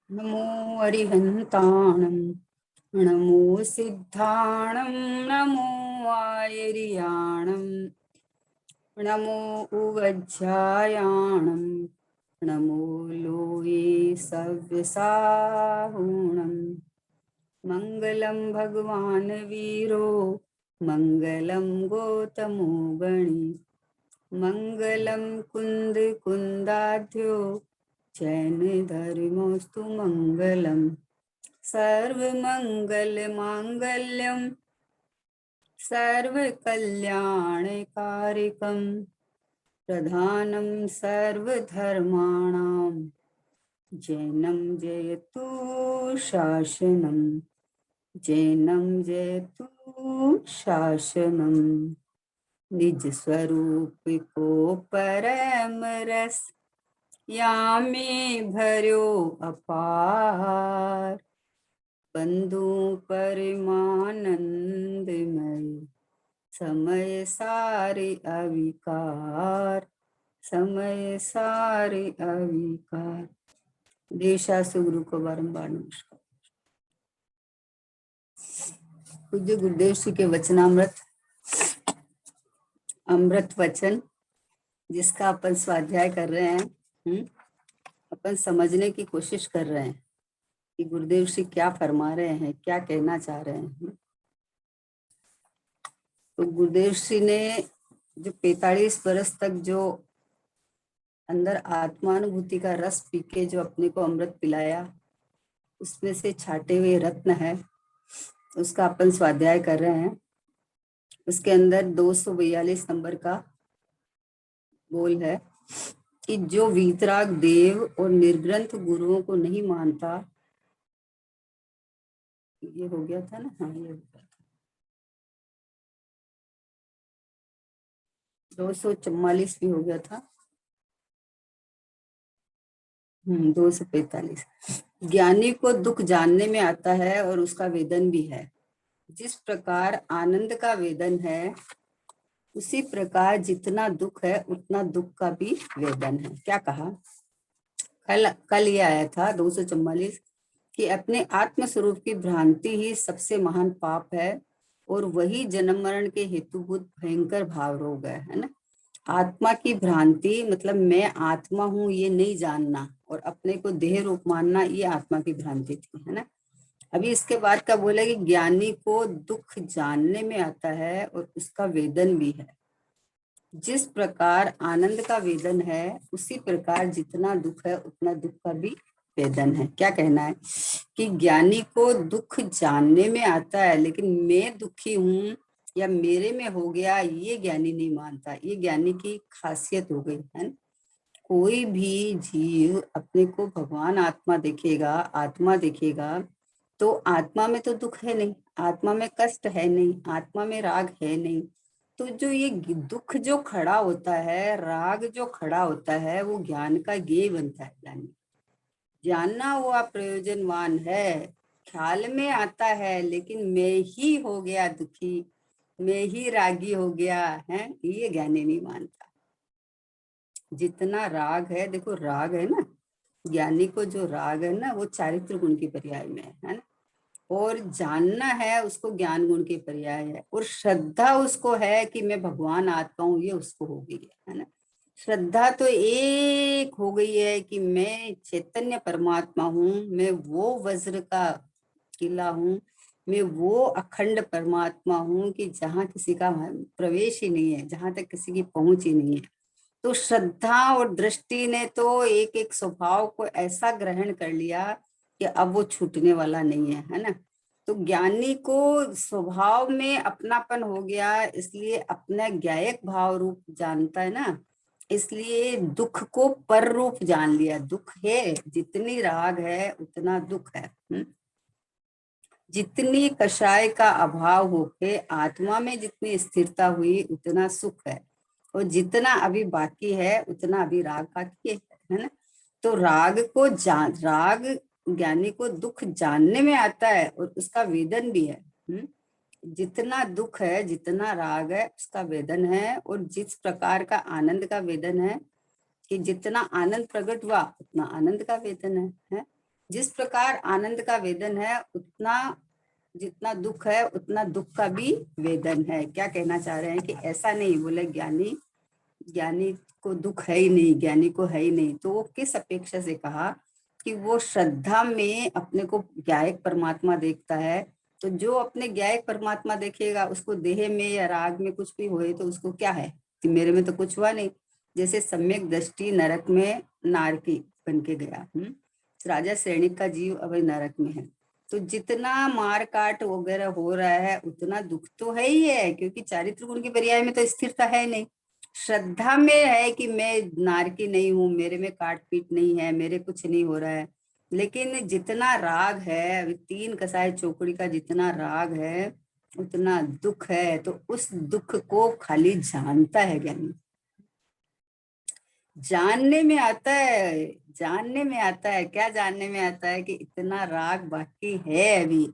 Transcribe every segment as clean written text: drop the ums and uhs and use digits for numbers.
नमो अरिहन्ताणं नमो सिद्धाणं नमो आयर्याणं नमो उवज्झायाणं नमो लोये सव्यसाहुणं मङ्गलं भगवान् वीरो मङ्गलं गौतमो गणी मङ्गलं कुन्द कुन्दाध्यो जैन धर्मोस्तु मङ्गलम् सर्वमङ्गलमाङ्गल्यं सर्वकल्याणकारिकं प्रधानं सर्वधर्माणां जैनं जयतु शासनं जैनं जयतु शासनं निज स्वरूप को परम रस यामे भर्यो अपार बंधु परमानंदमय समय सारे अविकार समय सारे अविकार। देशा सुगुरु को बारंबार नमस्कार। पूज्य गुरुदेव श्री के वचनामृत अमृत वचन जिसका अपन स्वाध्याय कर रहे हैं, अपन समझने की कोशिश कर रहे हैं कि गुरुदेव श्री क्या फरमा रहे हैं, क्या कहना चाह रहे हैं। तो गुरुदेव श्री ने जो 45 वर्ष तक जो अंदर आत्मानुभूति का रस पी के जो अपने को अमृत पिलाया, उसमें से छाटे हुए रत्न है, उसका अपन स्वाध्याय कर रहे हैं। उसके अंदर 242 नंबर का बोल है कि जो वीतराग देव और निर्ग्रंथ गुरुओं को नहीं मानता, ये हो गया था ना, हाँ ये हो गया था। 244 भी हो गया था, 245। ज्ञानी को दुख जानने में आता है और उसका वेदन भी है। जिस प्रकार आनंद का वेदन है, उसी प्रकार जितना दुख है उतना दुख का भी वेदन है। क्या कहा? कल ये आया था 244 कि अपने आत्म स्वरूप की भ्रांति ही सबसे महान पाप है और वही जन्म मरण के हेतुभूत भयंकर भाव रोग है ना। आत्मा की भ्रांति मतलब मैं आत्मा हूँ ये नहीं जानना और अपने को देह रूप मानना, ये आत्मा की भ्रांति थी, है ना। अभी इसके बाद का बोले कि ज्ञानी को दुख जानने में आता है और उसका वेदन भी है। जिस प्रकार आनंद का वेदन है, उसी प्रकार जितना दुख है उतना दुख का भी वेदन है। क्या कहना है कि ज्ञानी को दुख जानने में आता है, लेकिन मैं दुखी हूँ या मेरे में हो गया, ये ज्ञानी नहीं मानता। ये ज्ञानी की खासियत हो गई है। कोई भी जीव अपने को भगवान आत्मा देखेगा, आत्मा देखेगा, तो आत्मा में तो दुख है नहीं, आत्मा में कष्ट है नहीं, आत्मा में राग है नहीं। तो जो ये दुख जो खड़ा होता है, राग जो खड़ा होता है, वो ज्ञान का ज्ञेय बनता है। ज्ञानी जानना हुआ प्रयोजनवान है, ख्याल में आता है, लेकिन मैं ही हो गया दुखी, मैं ही रागी हो गया है, ये ज्ञानी नहीं मानता। जितना राग है, देखो राग है ना, ज्ञानी को जो राग है ना, वो चारित्र गुण की पर्याय में है ना। और जानना है उसको ज्ञान गुण के पर्याय है। और श्रद्धा उसको है कि मैं भगवान आत्मा हूँ, ये उसको हो गई है ना। श्रद्धा तो एक हो गई है कि मैं चैतन्य परमात्मा हूँ, मैं वो वज्र का किला हूँ, मैं वो अखंड परमात्मा हूँ कि जहाँ किसी का प्रवेश ही नहीं है, जहां तक किसी की पहुंच ही नहीं है। तो श्रद्धा और दृष्टि ने तो एक एक स्वभाव को ऐसा ग्रहण कर लिया कि अब वो छूटने वाला नहीं है ना। तो ज्ञानी को स्वभाव में अपनापन हो गया, इसलिए अपना ज्ञायक भाव रूप जानता है ना, इसलिए दुख को पर रूप जान लिया। दुख है, जितनी राग है उतना दुख है। जितनी कषाय का अभाव होके आत्मा में जितनी स्थिरता हुई उतना सुख है, और जितना अभी बाकी है उतना अभी राग बाकी है ना। तो राग ज्ञानी को दुख जानने में आता है और उसका वेदन भी है। जितना दुख है, जितना राग है, उसका वेदन है। और जिस प्रकार का आनंद का वेदन है कि जितना आनंद प्रकट हुआ उतना आनंद का वेदन है? जिस प्रकार आनंद का वेदन है उतना जितना दुख है उतना दुख का भी वेदन है। क्या कहना चाह रहे हैं कि ऐसा नहीं, बोले ज्ञानी ज्ञानी को दुख है ही नहीं, ज्ञानी को है ही नहीं। तो वो किस अपेक्षा से कहा कि वो श्रद्धा में अपने को ज्ञायक परमात्मा देखता है। तो जो अपने ज्ञायक परमात्मा देखेगा उसको देह में या राग में कुछ भी होए तो उसको क्या है कि मेरे में तो कुछ हुआ नहीं। जैसे सम्यक दृष्टि नरक में नारकी बन के गया, राजा सैनिक का जीव अभी नरक में है। तो जितना मार काट वगैरह हो रहा है उतना दुख तो है ही है, क्योंकि चारित्र गुण की पर्याय में तो स्थिरता है नहीं। श्रद्धा में है कि मैं नारकी नहीं हूँ, मेरे में काट पीट नहीं है, मेरे कुछ नहीं हो रहा है। लेकिन जितना राग है, 3 कसाय चौकड़ी का जितना राग है उतना दुख है। तो उस दुख को खाली जानता है ज्ञानी, जानने में आता है, जानने में आता है। क्या जानने में आता है कि इतना राग बाकी है, अभी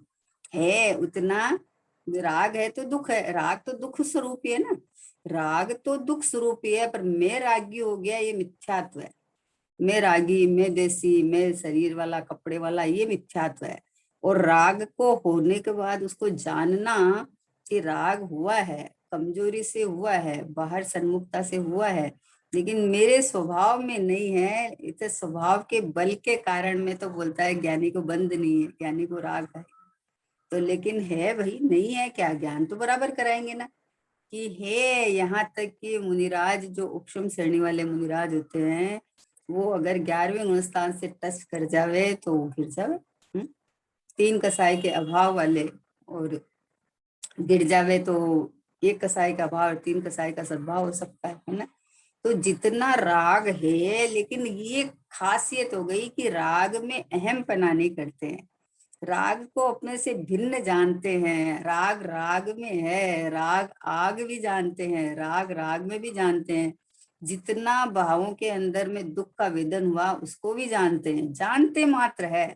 है उतना राग है तो दुख है। राग तो दुख स्वरूप ही है ना, राग तो दुख स्वरूप ही है। पर मैं रागी हो गया, ये मिथ्यात्व है। मैं रागी, मैं देसी, मैं शरीर वाला कपड़े वाला, ये मिथ्यात्व है। और राग को होने के बाद उसको जानना कि राग हुआ है, कमजोरी से हुआ है, बाहर सन्मुखता से हुआ है, लेकिन मेरे स्वभाव में नहीं है। इसे स्वभाव के बल के कारण में तो बोलता है ज्ञानी को बंध नहीं है, ज्ञानी को राग है। तो लेकिन है भाई, नहीं है क्या, ज्ञान तो बराबर कराएंगे ना कि है। यहाँ तक कि मुनिराज जो उपशम श्रेणी वाले मुनिराज होते हैं, वो अगर 11वें गुणस्थान से टच कर जावे तो वो गिर जावे। 3 कसाई के अभाव वाले और गिर जावे तो 1 कसाई का अभाव और 3 कसाई का सद्भाव हो सकता है ना। तो जितना राग है, लेकिन ये खासियत हो गई कि राग में अहम पना नहीं करते हैं, राग को अपने से भिन्न जानते हैं। राग राग में है, राग आग भी जानते हैं, राग राग में भी जानते हैं। जितना भावों के अंदर में दुख का वेदन हुआ उसको भी जानते हैं, जानते मात्र है।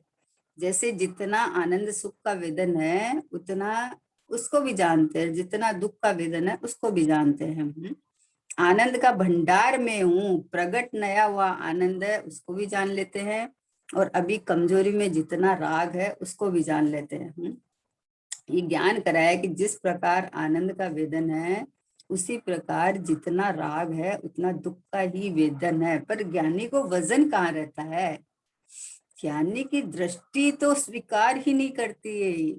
जैसे जितना आनंद सुख का वेदन है उतना उसको भी जानते हैं, जितना दुख का वेदन है उसको भी जानते हैं। आनंद का भंडार में हूँ, प्रगट नया हुआ आनंद है उसको भी जान लेते हैं। और अभी कमजोरी में जितना राग है उसको भी जान लेते हैं। ये ज्ञान कराया कि जिस प्रकार आनंद का वेदन है उसी प्रकार जितना राग है उतना दुख का ही वेदन है। पर ज्ञानी को वजन कहाँ रहता है, ज्ञानी की दृष्टि तो स्वीकार ही नहीं करती है।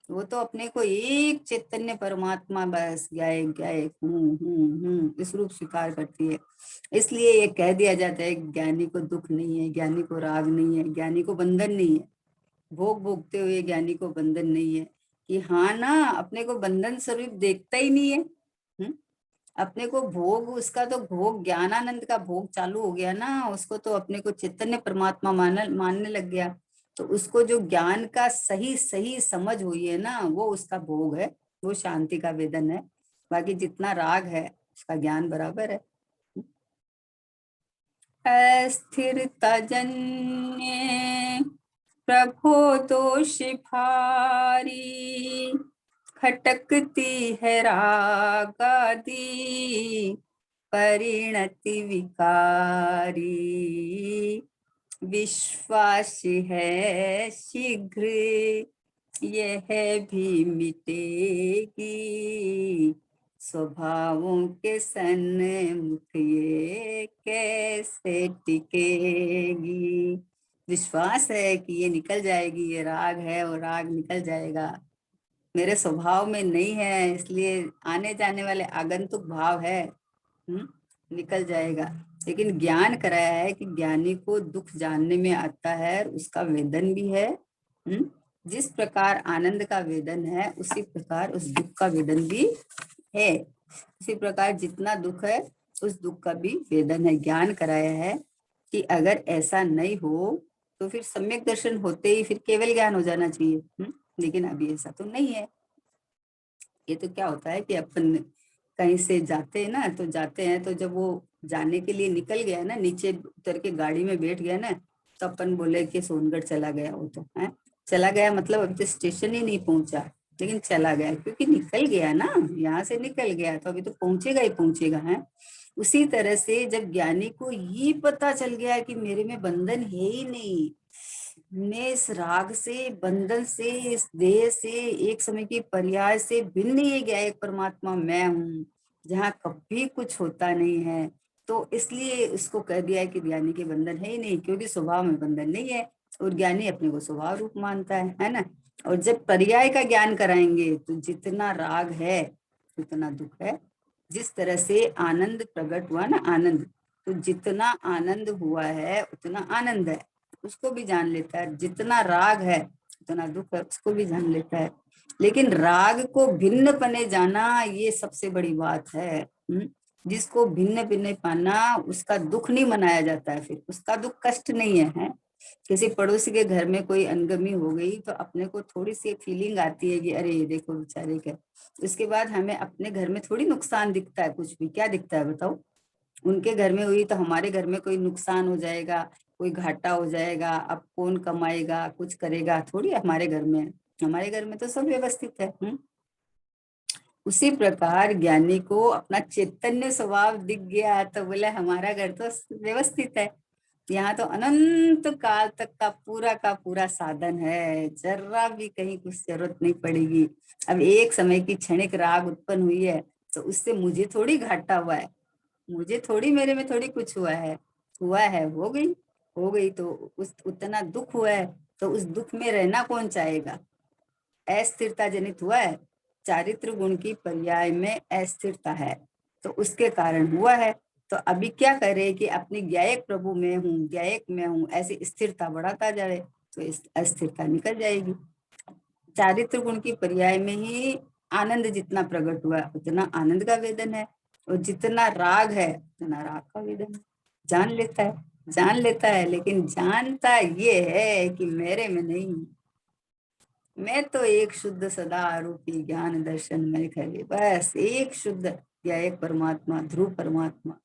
वो तो अपने को एक चैतन्य परमात्मा, बस गायक गायक इस रूप स्वीकार करती है। इसलिए ये कह दिया जाता है ज्ञानी को दुख नहीं है, ज्ञानी को राग नहीं है, ज्ञानी को बंधन नहीं है। भोग भोगते हुए ज्ञानी को बंधन नहीं है कि हाँ ना, अपने को बंधन स्वरूप देखता ही नहीं है। अपने को भोग, उसका तो भोग ज्ञानानंद का भोग चालू हो गया ना, उसको तो अपने को चैतन्य परमात्मा मानने लग गया। तो उसको जो ज्ञान का सही सही समझ हुई है ना, वो उसका भोग है, वो शांति का वेदन है। बाकी जितना राग है उसका ज्ञान बराबर है। अस्थिरता जन्य प्रभो दोष भारी, खटकती है रागादि परिणति विकारी। विश्वास है शीघ्र यह भी मिटेगी, स्वभावों के सन्मुख ये कैसे टिकेगी। विश्वास है कि ये निकल जाएगी, ये राग है और राग निकल जाएगा। मेरे स्वभाव में नहीं है, इसलिए आने जाने वाले आगंतुक भाव है, निकल जाएगा। लेकिन ज्ञान कराया है कि ज्ञानी को दुख जानने में आता है, उसका वेदन भी है। जिस प्रकार आनंद का वेदन है उसी प्रकार उस दुख का वेदन भी है। उसी प्रकार जितना दुख है उस दुख का भी वेदन है। ज्ञान कराया है कि अगर ऐसा नहीं हो तो फिर सम्यक दर्शन होते ही फिर केवल ज्ञान हो जाना चाहिए। लेकिन अभी ऐसा तो नहीं है। ये तो क्या होता है कि अपन कहीं से जाते हैं ना, तो जाते हैं तो जब वो जाने के लिए निकल गया ना, नीचे उतर के गाड़ी में बैठ गया ना, तो अपन बोले कि सोनगढ़ चला गया। वो तो है चला गया, मतलब अभी तो स्टेशन ही नहीं पहुंचा। लेकिन चला गया, क्योंकि निकल गया ना, यहाँ से निकल गया तो अभी तो पहुंचेगा ही पहुंचेगा है। उसी तरह से जब ज्ञानी को ये पता चल गया कि मेरे में बंधन है ही नहीं, मैं इस राग से, बंधन से, इस देह से, एक समय की पर्याय से भिन्न ये गया एक परमात्मा मैं हूँ, जहाँ कभी कुछ होता नहीं है, तो इसलिए इसको कह दिया है कि ज्ञानी के बंधन है ही नहीं, क्योंकि स्वभाव में बंधन नहीं है और ज्ञानी अपने को स्वभाव रूप मानता है ना। और जब पर्याय का ज्ञान कराएंगे तो जितना राग है उतना दुख है। जिस तरह से आनंद प्रकट हुआ ना, आनंद, तो जितना आनंद हुआ है उतना आनंद है, उसको भी जान लेता है। जितना राग है उतना दुख है, उसको भी जान लेता है। लेकिन राग को भिन्न पने जाना ये सबसे बड़ी बात है। जिसको भिन्न भिन्न पाना, उसका दुख नहीं मनाया जाता है, फिर उसका दुख कष्ट नहीं है। किसी पड़ोसी के घर में कोई अनगमी हो गई तो अपने को थोड़ी सी फीलिंग आती है कि अरे ये देखो बेचारे क्या। उसके बाद हमें अपने घर में थोड़ी नुकसान दिखता है, कुछ भी क्या दिखता है बताओ। उनके घर में हुई तो हमारे घर में कोई नुकसान हो जाएगा, कोई घाटा हो जाएगा, अब कौन कमाएगा, कुछ करेगा थोड़ी हमारे घर में। हमारे घर में तो सब व्यवस्थित है। उसी प्रकार ज्ञानी को अपना चैतन्य स्वभाव दिख गया तो बोले हमारा घर तो व्यवस्थित है, यहाँ तो अनंत काल तक का पूरा साधन है, जरा भी कहीं कुछ जरूरत नहीं पड़ेगी। अब एक समय की क्षणिक राग उत्पन्न हुई है तो उससे मुझे थोड़ी घाटा हुआ है, मुझे थोड़ी, मेरे में थोड़ी कुछ हुआ है। हुआ है, हो गई, हो गई तो उस उतना दुख हुआ है, तो उस दुख में रहना कौन चाहेगा। अस्थिरता जनित हुआ है, चारित्र गुण की पर्याय में अस्थिरता है, तो उसके कारण हुआ है। तो अभी क्या करे कि अपनी ज्ञायक प्रभु में हूँ, ज्ञायक में हूँ, ऐसी स्थिरता बढ़ाता जाए तो इस अस्थिरता निकल जाएगी। चारित्र गुण की पर्याय में ही आनंद जितना प्रकट हुआ उतना आनंद का वेदन है, और जितना राग है उतना राग का वेदन है। जान लेता है, जान लेता है, लेकिन जानता ये है कि मेरे में नहीं, मैं तो एक शुद्ध सदा आरूपी ज्ञान दर्शन में खड़े, बस एक शुद्ध या एक परमात्मा, ध्रुव परमात्मा,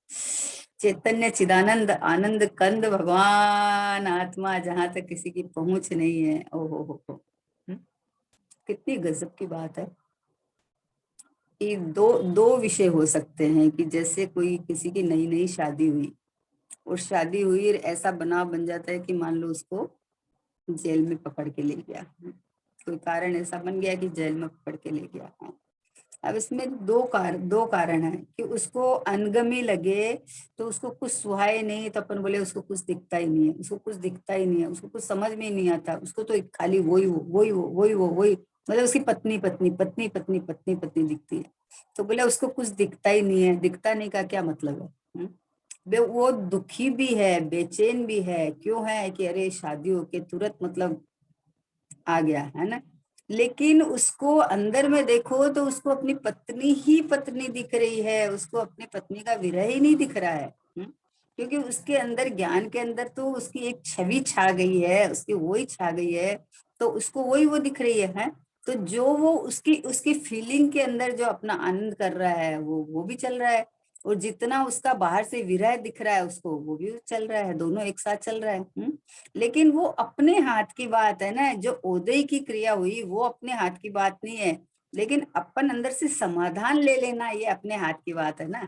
चैतन्य चिदानंद आनंद कंद भगवान आत्मा, जहां तक किसी की पहुंच नहीं है। ओहो हो। कितनी गजब की बात है कि दो दो विषय हो सकते हैं, कि जैसे कोई किसी की नई नई शादी हुई, और शादी हुई और ऐसा बनाव बन जाता है कि मान लो उसको जेल में पकड़ के ले गया, कोई कारण ऐसा बन गया कि जेल में पकड़ के ले गया। अब इसमें दो कारण है कि उसको अनगमी लगे तो उसको कुछ सुहाए नहीं, तो अपन बोले उसको कुछ दिखता ही नहीं है, उसको कुछ दिखता ही नहीं है, उसको कुछ समझ में ही नहीं आता, उसको तो खाली वही वो वही वो वही वो वही, मतलब उसकी पत्नी पत्नी पत्नी पत्नी पत्नी पत्नी दिखती है। तो बोले उसको कुछ दिखता ही नहीं है, दिखता नहीं का क्या मतलब है। वो दुखी भी है, बेचैन भी है, क्यों है कि अरे शादी होके तुरंत मतलब आ गया है ना। लेकिन उसको अंदर में देखो तो उसको अपनी पत्नी ही पत्नी दिख रही है, उसको अपनी पत्नी का विरह ही नहीं दिख रहा है। क्योंकि उसके अंदर, ज्ञान के अंदर तो उसकी एक छवि छा गई है, उसकी वही छा गई है, तो उसको वही वो दिख रही है। तो जो वो उसकी उसकी फीलिंग के अंदर जो अपना आनंद कर रहा है वो भी चल रहा है, और जितना उसका बाहर से विरह दिख रहा है उसको वो भी चल रहा है, दोनों एक साथ चल रहा है। लेकिन वो अपने हाथ की बात है ना, जो उदय की क्रिया हुई वो अपने हाथ की बात नहीं है, लेकिन अपन अंदर से समाधान ले लेना ये अपने हाथ की बात है ना।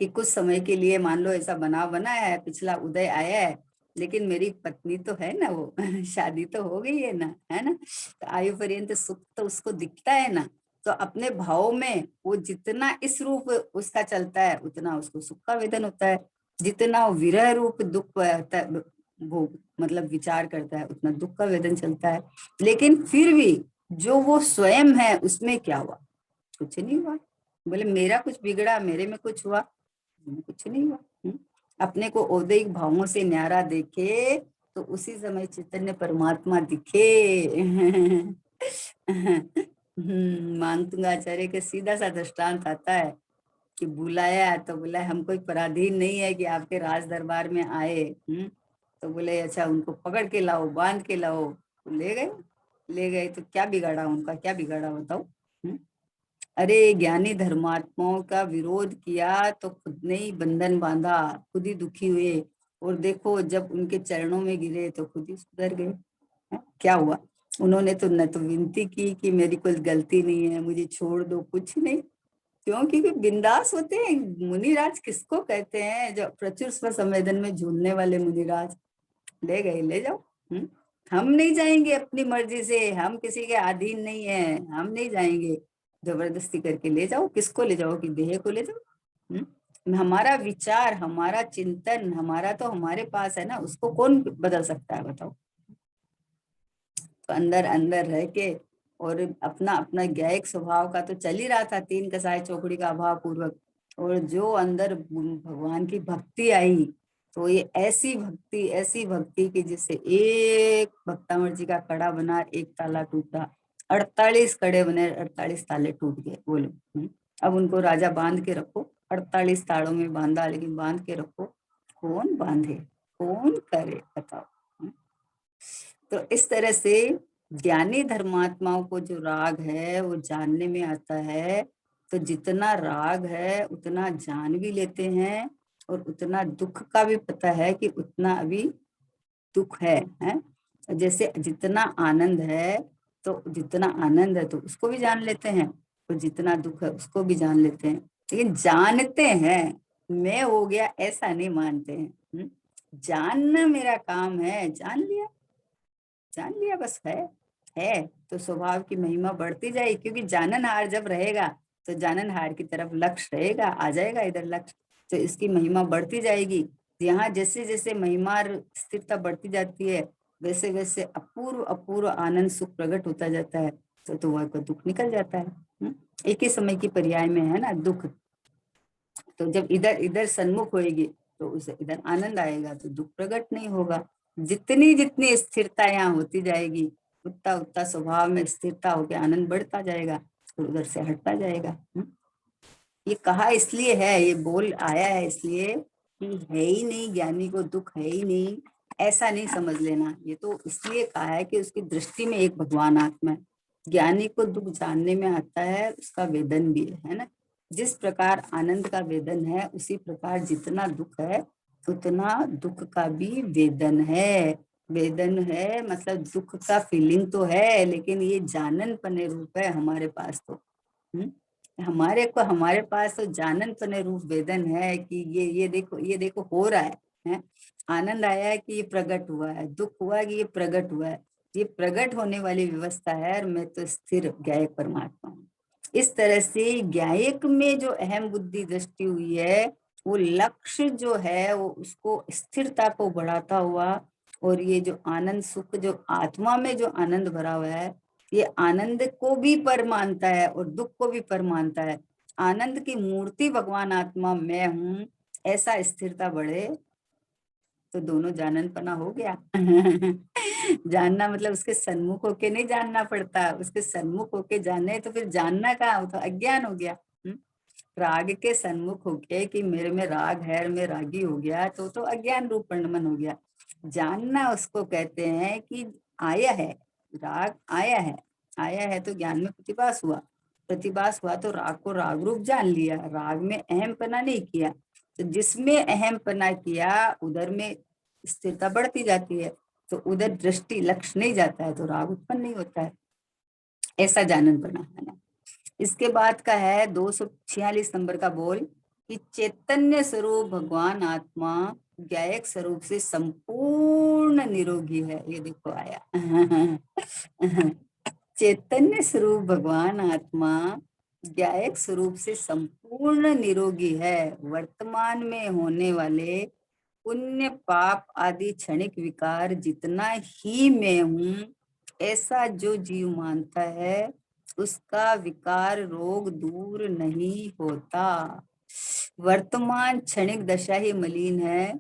कि कुछ समय के लिए मान लो ऐसा बनाव बना है, पिछला उदय आया है, लेकिन मेरी पत्नी तो है ना वो शादी तो हो गई है ना, है ना, तो आयु पर्यंत सुख तो उसको दिखता है ना। तो अपने भाव में वो जितना इस रूप उसका चलता है उतना उसको सुख का वेदन होता है, जितना वो विरह रूप दुख होता है, वो मतलब विचार करता है, उतना दुख का वेदन चलता है। लेकिन फिर भी जो वो स्वयं है उसमें क्या हुआ, कुछ नहीं हुआ। बोले मेरा कुछ बिगड़ा, मेरे में कुछ हुआ, कुछ नहीं हुआ। अपने को औदैहिक भावों से न्यारा देखे तो उसी समय चैतन्य परमात्मा दिखे। मांगतुंगाचार्य के सीधा सा दृष्टांत आता है कि बुलाया तो बोला हम कोई पराधीन नहीं है कि आपके राज दरबार में आए। तो बोले अच्छा उनको पकड़ के लाओ, बांध के लाओ, तो ले गए, ले गए तो क्या बिगाड़ा, उनका क्या बिगाड़ा बताओ। अरे ज्ञानी धर्मात्माओं का विरोध किया तो खुद ने ही बंधन बांधा, खुद ही दुखी हुए, और देखो जब उनके चरणों में गिरे तो खुद ही सुधर गए। क्या हुआ, उन्होंने तो न तो विनती की कि मेरी कोई गलती नहीं है, मुझे छोड़ दो, कुछ नहीं। क्योंकि वे बिंदास होते हैं। मुनिराज किसको कहते हैं? जो प्रचुर स्व संवेदन में झूलने वाले मुनिराज। ले गए, ले जाओ। हम नहीं जाएंगे अपनी मर्जी से, हम किसी के अधीन नहीं है, हम नहीं जाएंगे। जबरदस्ती करके ले जाओ, किसको ले जाओ? कि देह को ले जाओ। हमारा विचार, हमारा चिंतन, हमारा तो हमारे पास है ना, उसको कौन बदल सकता है बताओ? तो अंदर अंदर रह के और अपना अपना ज्ञायक स्वभाव का तो चल ही रहा था, तीन कसाय चौकड़ी का अभाव पूर्वक। और जो अंदर भगवान की भक्ति आई, तो ये ऐसी भक्ति की जिससे एक भक्तामर जी का कड़ा बना, एक ताला टूटा। 48 कड़े बने, 48 ताले टूट गए। बोलो। अब उनको राजा बांध के रखो, 48 तालों में बांधा, लेकिन बांध के रखो, कौन बांधे, कौन करे बताओ? तो इस तरह से ज्ञानी धर्मात्माओं को जो राग है वो जानने में आता है। तो जितना राग है उतना जान भी लेते हैं, और उतना दुख का भी पता है कि उतना अभी दुख है? जैसे जितना आनंद है, तो जितना आनंद है तो उसको भी जान लेते हैं, और जितना दुख है उसको भी जान लेते हैं। लेकिन जानते हैं, मैं हो गया ऐसा नहीं मानते हैं। जानना मेरा काम है, जान लिया, जान लिया, बस है। तो स्वभाव की महिमा बढ़ती जाएगी, क्योंकि जाननहार जब रहेगा तो जाननहार की तरफ लक्ष्य रहेगा, आ जाएगा इधर लक्ष्य, तो इसकी महिमा बढ़ती जाएगी। यहाँ जैसे जैसे महिमा स्थिरता बढ़ती जाती है, वैसे वैसे अपूर्व अपूर्व आनंद सुख प्रकट होता जाता है। तो वह का दुख निकल जाता है। एक ही समय की पर्याय में है ना दुख। तो जब इधर इधर सन्मुख होएगी तो उसे इधर आनंद आएगा, तो दुख प्रकट नहीं होगा। जितनी जितनी स्थिरता यहाँ होती जाएगी, उतना उतना स्वभाव में स्थिरता होकर आनंद बढ़ता जाएगा, और उधर से हटता जाएगा। ये कहा इसलिए है, ये बोल आया है इसलिए कि है ही नहीं, ज्ञानी को दुख है ही नहीं, ऐसा नहीं समझ लेना। ये तो इसलिए कहा है कि उसकी दृष्टि में एक भगवान आत्मा है। ज्ञानी को दुख जानने में आता है, उसका वेदन भी है ना। जिस प्रकार आनंद का वेदन है, उसी प्रकार जितना दुख है उतना दुख का भी वेदन है। वेदन है मतलब दुख का फीलिंग तो है, लेकिन ये जानन पने रूप है हमारे पास तो। हमारे पास तो जानन पने रूप वेदन है कि ये देखो हो रहा है? आनंद आया है कि ये प्रकट हुआ है, दुख हुआ कि ये प्रकट हुआ है। ये प्रकट होने वाली व्यवस्था है, और मैं तो स्थिर ज्ञायक परमात्मा हूँ। इस तरह से ज्ञायक में जो अहम बुद्धि दृष्टि हुई है, वो लक्ष्य जो है वो उसको स्थिरता को बढ़ाता हुआ, और ये जो आनंद सुख जो आत्मा में जो आनंद भरा हुआ है, ये आनंद को भी पर मानता है और दुख को भी पर मानता है। आनंद की मूर्ति भगवान आत्मा मैं हूँ, ऐसा स्थिरता बढ़े तो दोनों जाननपना हो गया। जानना मतलब उसके सन्मुख होके नहीं जानना पड़ता, उसके सन्मुख होके जाने तो फिर जानना कहाँ होता, अज्ञान हो गया। राग के सन्मुख होके कि मेरे में राग है और मैं रागी हो गया, तो अज्ञान रूप परिणमन हो गया। जानना उसको कहते हैं कि आया है, राग आया है तो ज्ञान में प्रतिभास हुआ। प्रतिभास हुआ तो राग को राग रूप जान लिया, राग में अहम पना नहीं किया। तो जिसमें अहम पना किया उधर में स्थिरता बढ़ती जाती है, तो उधर दृष्टि लक्ष्य नहीं जाता है, तो राग उत्पन्न नहीं होता है। ऐसा जानन पना है ना। इसके बाद का है 246 नंबर का बोल कि चैतन्य स्वरूप भगवान आत्मा ज्ञायक स्वरूप से संपूर्ण निरोगी है। ये देखो आया। चैतन्य स्वरूप भगवान आत्मा ज्ञायक स्वरूप से संपूर्ण निरोगी है। वर्तमान में होने वाले पुण्य पाप आदि क्षणिक विकार जितना ही मैं हूं, ऐसा जो जीव मानता है, उसका विकार रोग दूर नहीं होता। वर्तमान क्षणिक दशा ही मलिन है,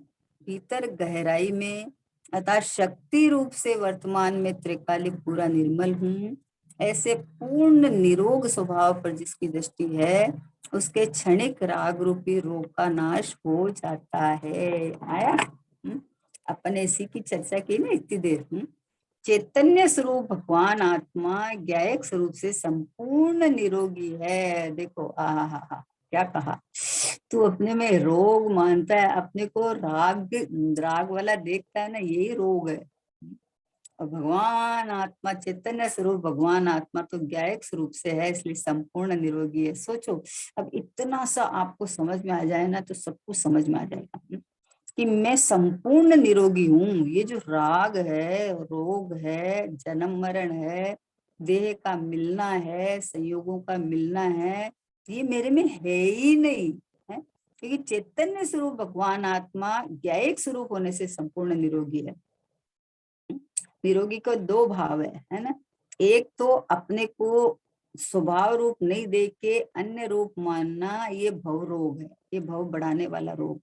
भीतर गहराई में अतः शक्ति रूप से वर्तमान में त्रिकालिक पूरा निर्मल हूँ। ऐसे पूर्ण निरोग स्वभाव पर जिसकी दृष्टि है, उसके क्षणिक राग रूपी रोग का नाश हो जाता है। आया? अपन इसी की चर्चा की ना इतनी देर। चैतन्य स्वरूप भगवान आत्मा ज्ञायक स्वरूप से संपूर्ण निरोगी है। देखो आहा, क्या कहा। तू अपने में रोग मानता है, अपने को राग राग वाला देखता है ना, यही रोग है। और भगवान आत्मा, चैतन्य स्वरूप भगवान आत्मा तो ज्ञायक स्वरूप से है, इसलिए संपूर्ण निरोगी है। सोचो, अब इतना सा आपको समझ में आ जाए ना तो सब कुछ समझ में आ जाएगा कि मैं संपूर्ण निरोगी हूँ। ये जो राग है, रोग है, जन्म मरण है, देह का मिलना है, संयोगों का मिलना है, ये मेरे में है ही नहीं है, क्योंकि चैतन्य स्वरूप भगवान आत्मा ज्ञायक स्वरूप होने से संपूर्ण निरोगी है। निरोगी को दो भाव है ना। एक तो अपने को स्वभाव रूप नहीं देख के अन्य रूप मानना, ये भव रोग है, ये भव बढ़ाने वाला रोग,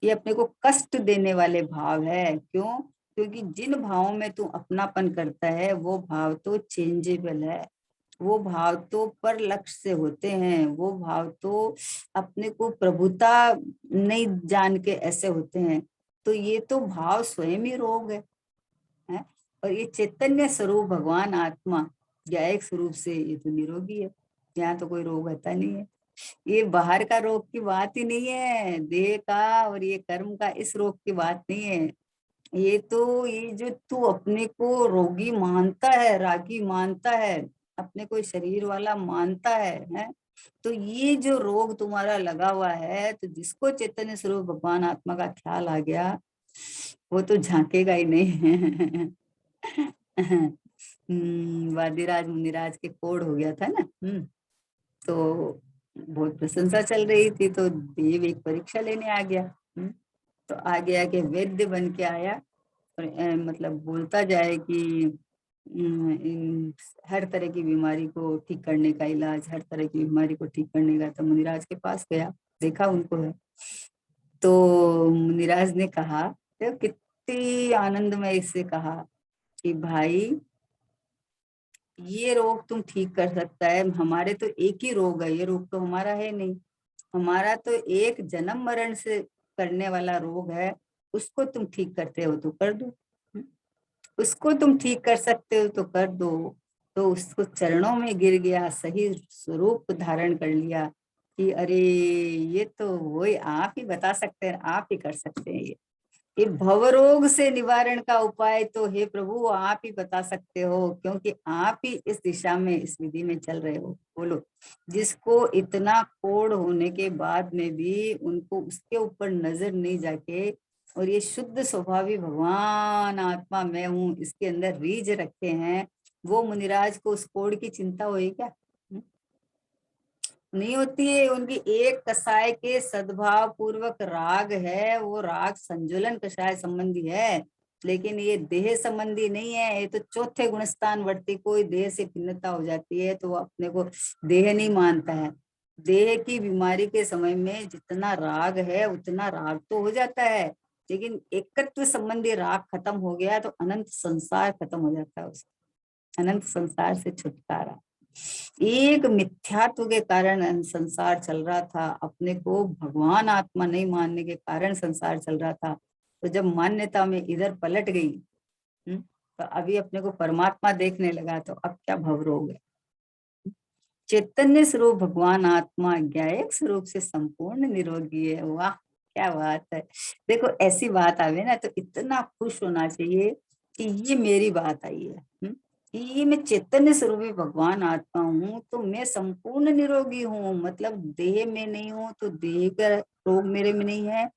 ये अपने को कष्ट देने वाले भाव है। क्यों? क्योंकि जिन भावों में तू अपनापन करता है वो भाव तो चेंजेबल है, वो भाव तो पर लक्ष्य से होते हैं, वो भाव तो अपने को प्रभुता नहीं जान के ऐसे होते हैं। तो ये तो भाव स्वयं ही रोग है? और ये चैतन्य स्वरूप भगवान आत्मा ज्ञायक स्वरूप से ये तो निरोगी है। यहाँ तो कोई रोग होता नहीं है। ये बाहर का रोग की बात ही नहीं है, देह का और ये कर्म का, इस रोग की बात नहीं है। ये तो ये जो तू अपने को रोगी मानता है, रागी मानता है, अपने को शरीर वाला मानता है? तो ये जो रोग तुम्हारा लगा हुआ है, तो जिसको चैतन्य स्वरूप भगवान आत्मा का ख्याल आ गया वो तो झांकेगा ही नहीं। वादिराज मुनिराज के कोड हो गया था ना। तो बहुत प्रशंसा चल रही थी, तो देव एक परीक्षा लेने आ गया। तो आगे आगे वैद्य बन के आया और मतलब बोलता जाए कि हर तरह की बीमारी को ठीक करने का इलाज, हर तरह की बीमारी को ठीक करने का। तो मुनिराज के पास गया, देखा उनको है। तो मुनिराज ने कहा, तो कितनी आनंद में इससे कहा कि भाई ये रोग तुम ठीक कर सकता है, हमारे तो एक ही रोग है, ये रोग तो हमारा है नहीं, हमारा तो एक जन्म मरण से करने वाला रोग है, उसको तुम ठीक करते हो तो कर दो, उसको तुम ठीक कर सकते हो तो कर दो। तो उसको चरणों में गिर गया, सही स्वरूप धारण कर लिया कि अरे ये तो वही आप ही बता सकते हैं, आप ही कर सकते हैं ये भवरोग से निवारण का उपाय तो हे प्रभु आप ही बता सकते हो, क्योंकि आप ही इस दिशा में, इस विधि में चल रहे हो। बोलो, जिसको इतना कोढ़ होने के बाद में भी उनको उसके ऊपर नजर नहीं जाके, और ये शुद्ध स्वभावी भगवान आत्मा मैं हूँ इसके अंदर रीझ रखे हैं, वो मुनिराज को उस कोढ़ की चिंता हुई क्या? नहीं होती है। उनकी एक कसाय के सद्भाव पूर्वक राग है, वो राग संजुलन कषाय संबंधी है, लेकिन ये देह संबंधी नहीं है। ये तो चौथे गुणस्थान वर्ती, कोई देह से भिन्नता हो जाती है तो वो अपने को देह नहीं मानता है। देह की बीमारी के समय में जितना राग है उतना राग तो हो जाता है, लेकिन एकत्व संबंधी राग खत्म हो गया तो अनंत संसार खत्म हो जाता है, उसका अनंत संसार से छुटकारा। एक मिथ्यात्व के कारण संसार चल रहा था, अपने को भगवान आत्मा नहीं मानने के कारण संसार चल रहा था। तो जब मान्यता में इधर पलट गई, तो अभी अपने को परमात्मा देखने लगा, तो अब क्या भवरोग है। चैतन्य स्वरूप भगवान आत्मा ज्ञायक स्वरूप से संपूर्ण निरोगी है। वाह क्या बात है। देखो ऐसी बात आवे ना तो इतना खुश होना चाहिए कि ये मेरी बात आई है, कि ये मैं चैतन्य स्वरूपी भगवान आत्मा हूँ, तो मैं संपूर्ण निरोगी हूँ, मतलब देह में नहीं हूँ तो देह का रोग मेरे में नहीं है,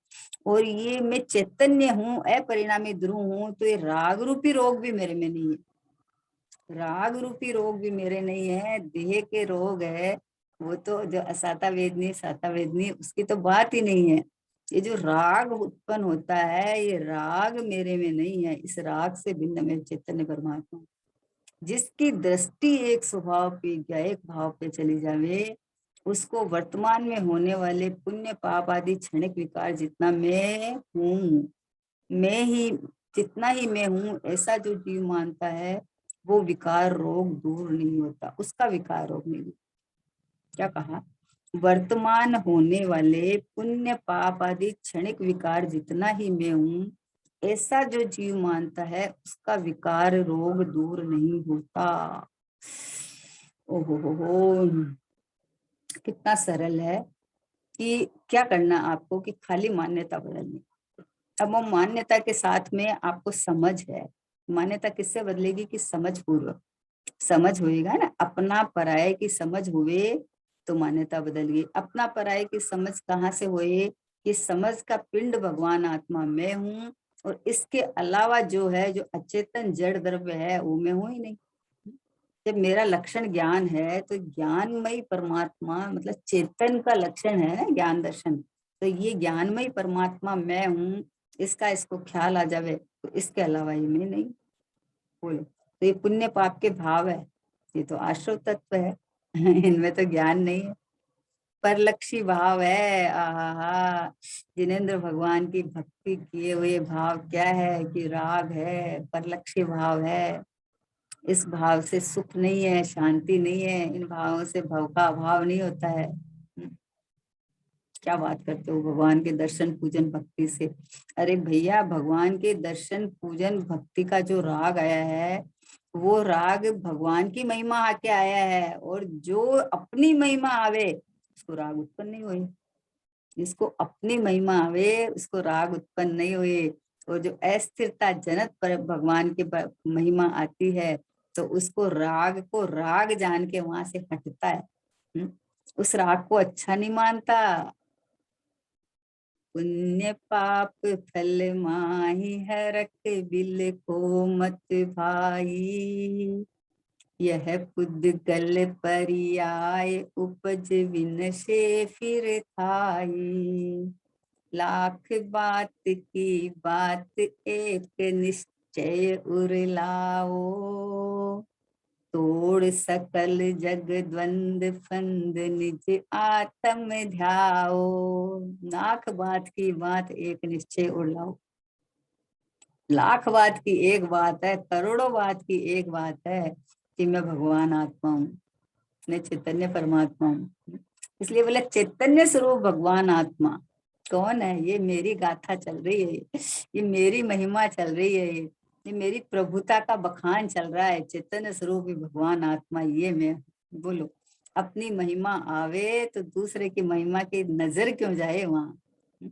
और ये मैं चैतन्य हूँ, अपरिणामी ध्रुव हूँ, तो ये राग रूपी रोग भी मेरे में नहीं है, राग रूपी रोग भी मेरे नहीं है, देह के रोग है। वो तो जो असाता वेदनी साता वेदनी उसकी तो बात ही नहीं है। ये जो राग उत्पन्न होता है ये राग मेरे में नहीं है, इस राग से भिन्न में चैतन्य परमात्मा हूं। जिसकी दृष्टि एक स्वभाव पे या एक भाव पे चली जावे, उसको वर्तमान में होने वाले पुण्य पाप आदि क्षणिक विकार जितना मैं हूँ, मैं ही जितना ही मैं हूँ, ऐसा जो जीव मानता है वो विकार रोग दूर नहीं होता, उसका विकार रोग नहीं। क्या कहा? वर्तमान होने वाले पुण्य पाप आदि क्षणिक विकार जितना ही मैं हूँ, ऐसा जो जीव मानता है उसका विकार रोग दूर नहीं होता। ओहो हो, कितना सरल है कि क्या करना आपको कि खाली मान्यता बदलनी। अब वो मान्यता के साथ में आपको समझ है, मान्यता किससे बदलेगी? कि समझ पूर्वक। समझ होएगा ना, अपना पराये की समझ हुए तो मान्यता बदल गई। अपना पराये की समझ कहाँ से हुए? कि समझ का पिंड भगवान आत्मा मैं हूँ, और इसके अलावा जो है, जो अचेतन जड़ द्रव्य है, वो मैं हूं ही नहीं। जब मेरा लक्षण ज्ञान है तो ज्ञानमयी परमात्मा, मतलब चेतन का लक्षण है ना ज्ञान दर्शन, तो ये ज्ञानमयी परमात्मा मैं हूँ, इसका इसको ख्याल आ जावे तो इसके अलावा ये मैं नहीं। बोलो, तो ये पुण्य पाप के भाव है, ये तो आश्रव तत्व है। इनमें तो ज्ञान नहीं है, परलक्षी भाव है। आहा, जिनेंद्र भगवान की भक्ति किए हुए भाव क्या है? कि राग है, परलक्षी भाव है। इस भाव से सुख नहीं है, शांति नहीं है, इन भावों से भव का अभाव नहीं होता है। क्या बात करते हो भगवान के दर्शन पूजन भक्ति से? अरे भैया, भगवान के दर्शन पूजन भक्ति का जो राग आया है, वो राग भगवान की महिमा आके आया है, और जो अपनी महिमा आवे उसको राग उत्पन्न नहीं हुए। जिसको अपनी महिमा आवे उसको राग उत्पन्न नहीं हुए। और जो अस्थिरता जनक पर भगवान की महिमा आती है तो उसको राग को राग जान के वहां से हटता है। उस राग को अच्छा नहीं मानता। पुण्य पाप फल माही हरक बिल को मत भाई, यह पुद्गल परियाय उपज विन से फिर थाई। लाख बात की बात एक निश्चय उरलाओ, तोड़ सकल जग द्वंद फंद निज आत्म ध्याओ। लाख बात की बात एक निश्चय उड़लाओ। लाख बात की एक बात है, करोड़ों बात की एक बात है कि मैं भगवान आत्मा हूँ, मैं चैतन्य परमात्मा हूँ। इसलिए बोले चैतन्य स्वरूप भगवान आत्मा कौन है? ये मेरी गाथा चल रही है, ये मेरी महिमा चल रही है, ये मेरी प्रभुता का बखान चल रहा है। चैतन्य स्वरूप भगवान आत्मा ये मैं। बोलो, अपनी महिमा आवे तो दूसरे की महिमा की नजर क्यों जाए वहां?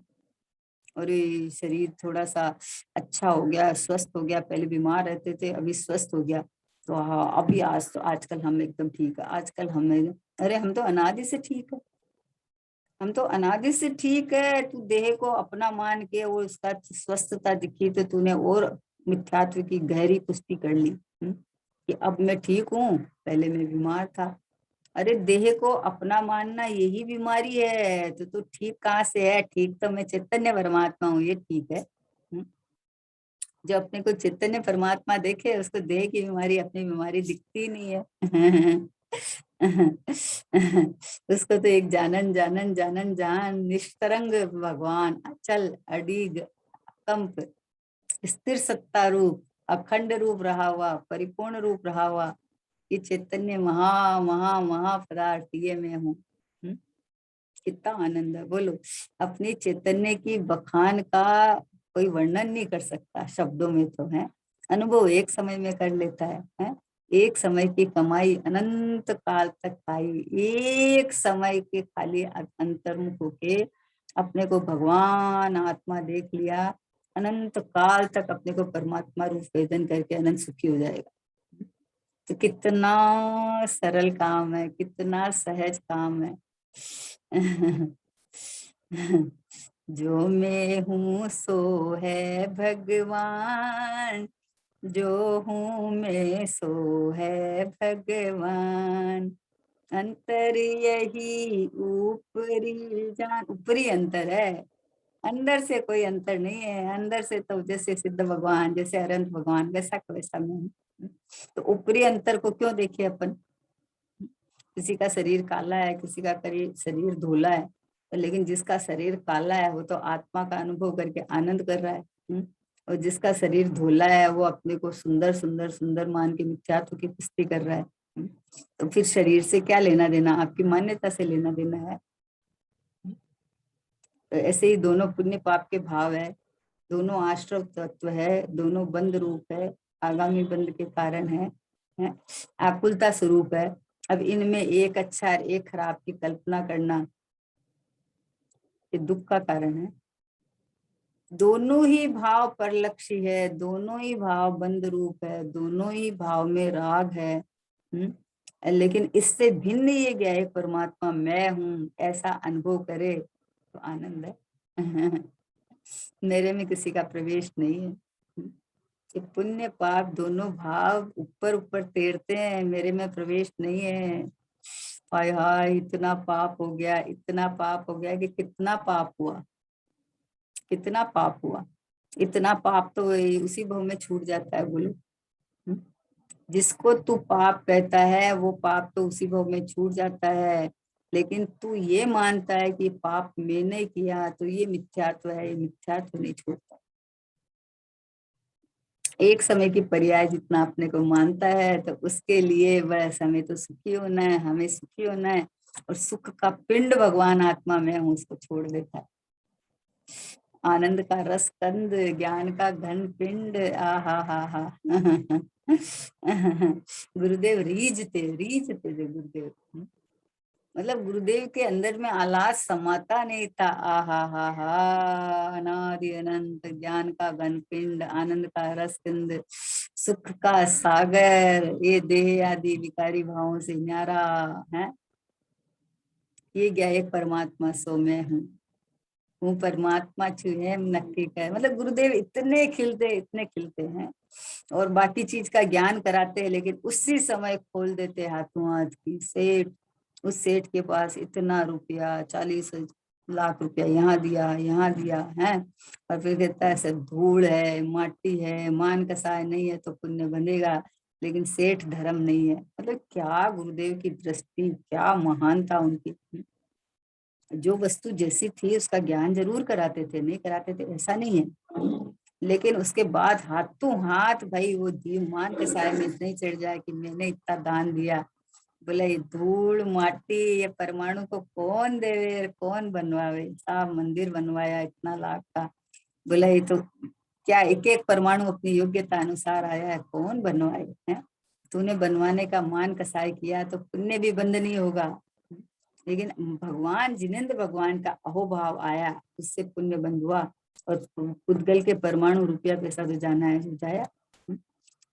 और ये शरीर थोड़ा सा अच्छा हो गया, स्वस्थ हो गया, पहले बीमार रहते थे अभी स्वस्थ हो गया, तो हाँ अभी आज तो आजकल हम एकदम ठीक है। आजकल हमें, अरे हम तो अनादि से ठीक है, हम तो अनादि से ठीक है। तू देह को अपना मान के वो उसका स्वस्थता दिखी तो तूने और मिथ्यात्व की गहरी पुष्टि कर ली। कि अब मैं ठीक हूँ, पहले मैं बीमार था। अरे देह को अपना मानना यही बीमारी है, तो तू ठीक कहाँ से है? ठीक तो मैं चैतन्य परमात्मा हूँ, ये ठीक है। जो अपने को चैतन्य परमात्मा देखे उसको देह की बीमारी, अपनी बीमारी दिखती नहीं है। उसको तो एक जानन जानन जानन जान निष्तरंग भगवान, अचल अडीग कंप स्थिर सत्ता रूप, अखंड रूप रहा हुआ, परिपूर्ण रूप रहा हुआ, ये चैतन्य महा महा महा पदार्थ ये मैं हूँ। कितना आनंद है। बोलो, अपनी चैतन्य की बखान का कोई वर्णन नहीं कर सकता शब्दों में, तो है अनुभव एक समय में कर लेता है? एक समय की कमाई अनंत काल तक खाई, एक समय के खाली अंतर्मुख होके अपने को भगवान आत्मा देख लिया, अनंत काल तक अपने को परमात्मा रूप वेदन करके अनंत सुखी हो जाएगा। तो कितना सरल काम है, कितना सहज काम है। जो मैं हूँ सो है भगवान, जो हूँ मैं सो है भगवान, अंतर यही ऊपरी जान। ऊपरी अंतर है, अंदर से कोई अंतर नहीं है। अंदर से तो जैसे सिद्ध भगवान, जैसे अनंत भगवान, वैसा का वैसा मैं हूँ। तो ऊपरी अंतर को क्यों देखे अपन? किसी का शरीर काला है, किसी का शरीर धोला है, तो लेकिन जिसका शरीर काला है वो तो आत्मा का अनुभव करके आनंद कर रहा है। और जिसका शरीर धोला है वो अपने को सुंदर सुंदर सुंदर मान के मिथ्यात्व की पुष्टि कर रहा है। तो फिर शरीर से क्या लेना देना? आपकी मान्यता से लेना देना है। तो ऐसे ही दोनों पुण्य पाप के भाव है, दोनों आश्रव तत्व है, दोनों बंद रूप है, आगामी बंद के कारण है, आकुलता स्वरूप है। अब इनमें एक अच्छा और एक खराब की कल्पना करना ये दुख का कारण है। दोनों ही भाव परलक्षी है, दोनों ही भाव बंद रूप है, दोनों ही भाव में राग है। लेकिन इससे भिन्न ये गया है परमात्मा मैं हूँ, ऐसा अनुभव करे तो आनंद है। मेरे में किसी का प्रवेश नहीं है। कि पुण्य पाप दोनों भाव ऊपर ऊपर तैरते हैं, मेरे में प्रवेश नहीं है। हाय हाय, इतना पाप हो गया, इतना पाप हो गया कि कितना पाप हुआ, कितना पाप हुआ। इतना पाप तो उसी भव में छूट जाता है। बोलो, हम्म? जिसको तू पाप कहता है वो पाप तो उसी भव में छूट जाता है, लेकिन तू ये मानता है कि पाप मैंने किया तो ये मिथ्यात्व है, ये मिथ्यात्व नहीं छूटता। एक समय की पर्याय जितना अपने को मानता है तो उसके लिए बस हमें तो सुखी होना है, हमें सुखी होना है। और सुख का पिंड भगवान आत्मा में हूँ उसको छोड़ देता है। आनंद का रस कंद, ज्ञान का घन पिंड, आ हा हा। गुरुदेव रीझते थे गुरुदेव। मतलब गुरुदेव के अंदर में आलास समाता नहीं था। आ हा अनादि अनंत ज्ञान का घन पिंड, आनंद का रस कंद, सुख का सागर, ये देह आदि विकारी भावों से न्यारा है। ये क्या है परमात्मा सो मैं हूँ परमात्मा छू है नक्की का। मतलब गुरुदेव इतने खिलते हैं और बाकी चीज का ज्ञान कराते हैं, लेकिन उसी समय खोल देते हाथों हाथ की सेठ। उस सेठ के पास इतना रुपया, 40 लाख रुपया यहाँ दिया है, और फिर कहता है सब धूल है, माटी है, मान कसाय नहीं है तो पुण्य बनेगा, लेकिन सेठ धर्म नहीं है। मतलब क्या गुरुदेव की दृष्टि, क्या महानता उनकी। जो वस्तु जैसी थी उसका ज्ञान जरूर कराते थे, नहीं कराते थे ऐसा नहीं है, लेकिन उसके बाद हाथों हाथ भाई वो जीव मान के साय में नहीं चढ़ जाए कि मैंने इतना दान दिया। बोले ये धूल माटी ये परमाणु को कौन देवे, कौन बनवावे, सब मंदिर बनवाया इतना लाख का। बोला ये तो क्या एक एक परमाणु अपनी योग्यता अनुसार आया है, कौन बनवाए है। तूने बनवाने का मान कसाई किया तो पुण्य भी बंधनीय होगा, लेकिन भगवान जिनेन्द्र भगवान का अहोभाव आया उससे पुण्य बंध हुआ। और उद्गल के परमाणु रुपया पैसा जो जाना है जो जाया।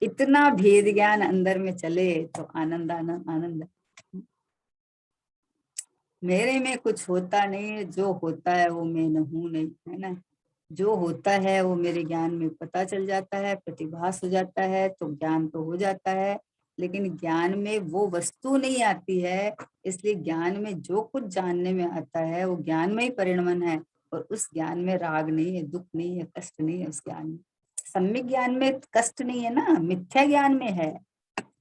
इतना भेद ज्ञान अंदर में चले तो आनंद आनंद आनंद। मेरे में कुछ होता नहीं है, जो होता है वो मैं नहीं, नहीं है ना। जो होता है वो मेरे ज्ञान में पता चल जाता है, प्रतिभास हो जाता है तो ज्ञान तो हो जाता है, लेकिन ज्ञान में वो वस्तु नहीं आती है। इसलिए ज्ञान में जो कुछ जानने में आता है वो ज्ञान में ही परिणमन है, और उस ज्ञान में राग नहीं है, दुख नहीं है, कष्ट नहीं है। उस ज्ञान में सम्यक ज्ञान में कष्ट नहीं है ना, मिथ्या ज्ञान में है।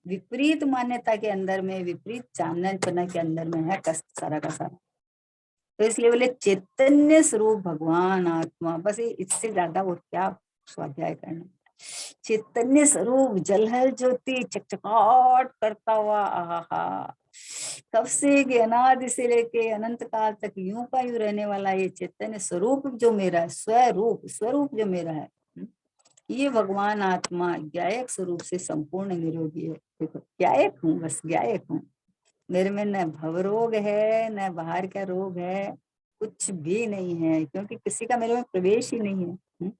विपरीत मान्यता के अंदर में, विपरीत जानना के अंदर में है कष्ट सारा का सारा। तो इसलिए बोले चैतन्य स्वरूप भगवान आत्मा, बस इससे ज्यादा वो क्या स्वाध्याय करना। चैतन्य स्वरूप जलहल ज्योति चकचकाट करता हुआ, आहा, कब से कि अनादि से लेके अनंत काल तक यूं का यूं रहने वाला ये चैतन्य स्वरूप जो मेरा है, स्वरूप जो मेरा है, ये भगवान आत्मा ज्ञायक स्वरूप से संपूर्ण निरोगी है। देखो ज्ञायक हूँ, बस ज्ञायक हूँ। मेरे में न भवरोग है न बाहर का रोग है, कुछ भी नहीं है, क्योंकि किसी का मेरे में प्रवेश ही नहीं है।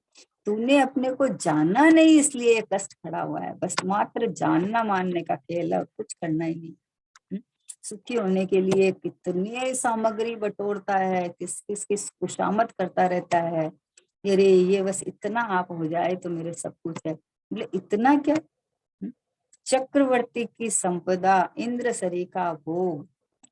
तूने अपने को जाना नहीं इसलिए कष्ट खड़ा हुआ है, बस मात्र जानना मानने का खेल है, कुछ करना ही नहीं। सुखी होने के लिए कितनी सामग्री बटोरता है, किस किस किस खुशामद करता रहता है। अरे ये बस इतना आप हो जाए तो मेरे सब कुछ है। बोले इतना क्या, चक्रवर्ती की संपदा इंद्र सरी का भोग,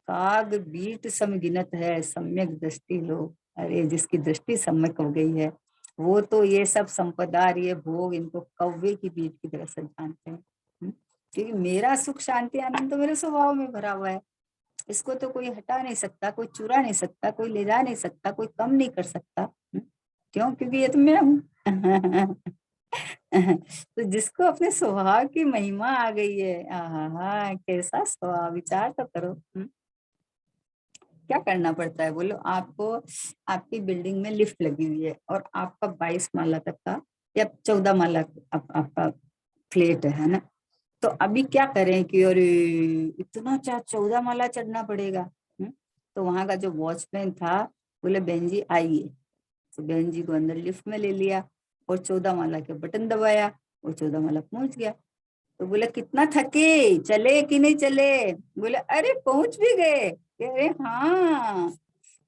काग बीट समगिनत है सम्यक दृष्टि लोग। अरे जिसकी दृष्टि सम्यक हो गई है वो तो ये सब संपदा ये भोग इनको कौवे की बीट की तरह से जानते हैं। क्योंकि मेरा सुख शांति आनंद तो मेरे स्वभाव में भरा हुआ है, इसको तो कोई हटा नहीं सकता, कोई चुरा नहीं सकता, कोई ले जा नहीं सकता, कोई कम नहीं कर सकता। क्यों? क्योंकि ये तो मैं हूँ। तो जिसको अपने स्वभाव की महिमा आ गई है, आहा कैसा स्वभाव, विचार तो करो। क्या करना पड़ता है बोलो आपको। आपकी बिल्डिंग में लिफ्ट लगी हुई है और आपका 22 माला तक का या 14 माला आपका फ्लैट है ना। तो अभी क्या करें कि और इतना 14 माला चढ़ना पड़ेगा। तो वहां का जो वॉचमैन था बोले बहन जी आइए, तो बहन जी को अंदर लिफ्ट में ले लिया और 14 माला के बटन दबाया और 14 माला पहुंच गया। तो बोले कितना थके, चले कि नहीं चले? बोले अरे पहुंच भी गए। अरे हाँ,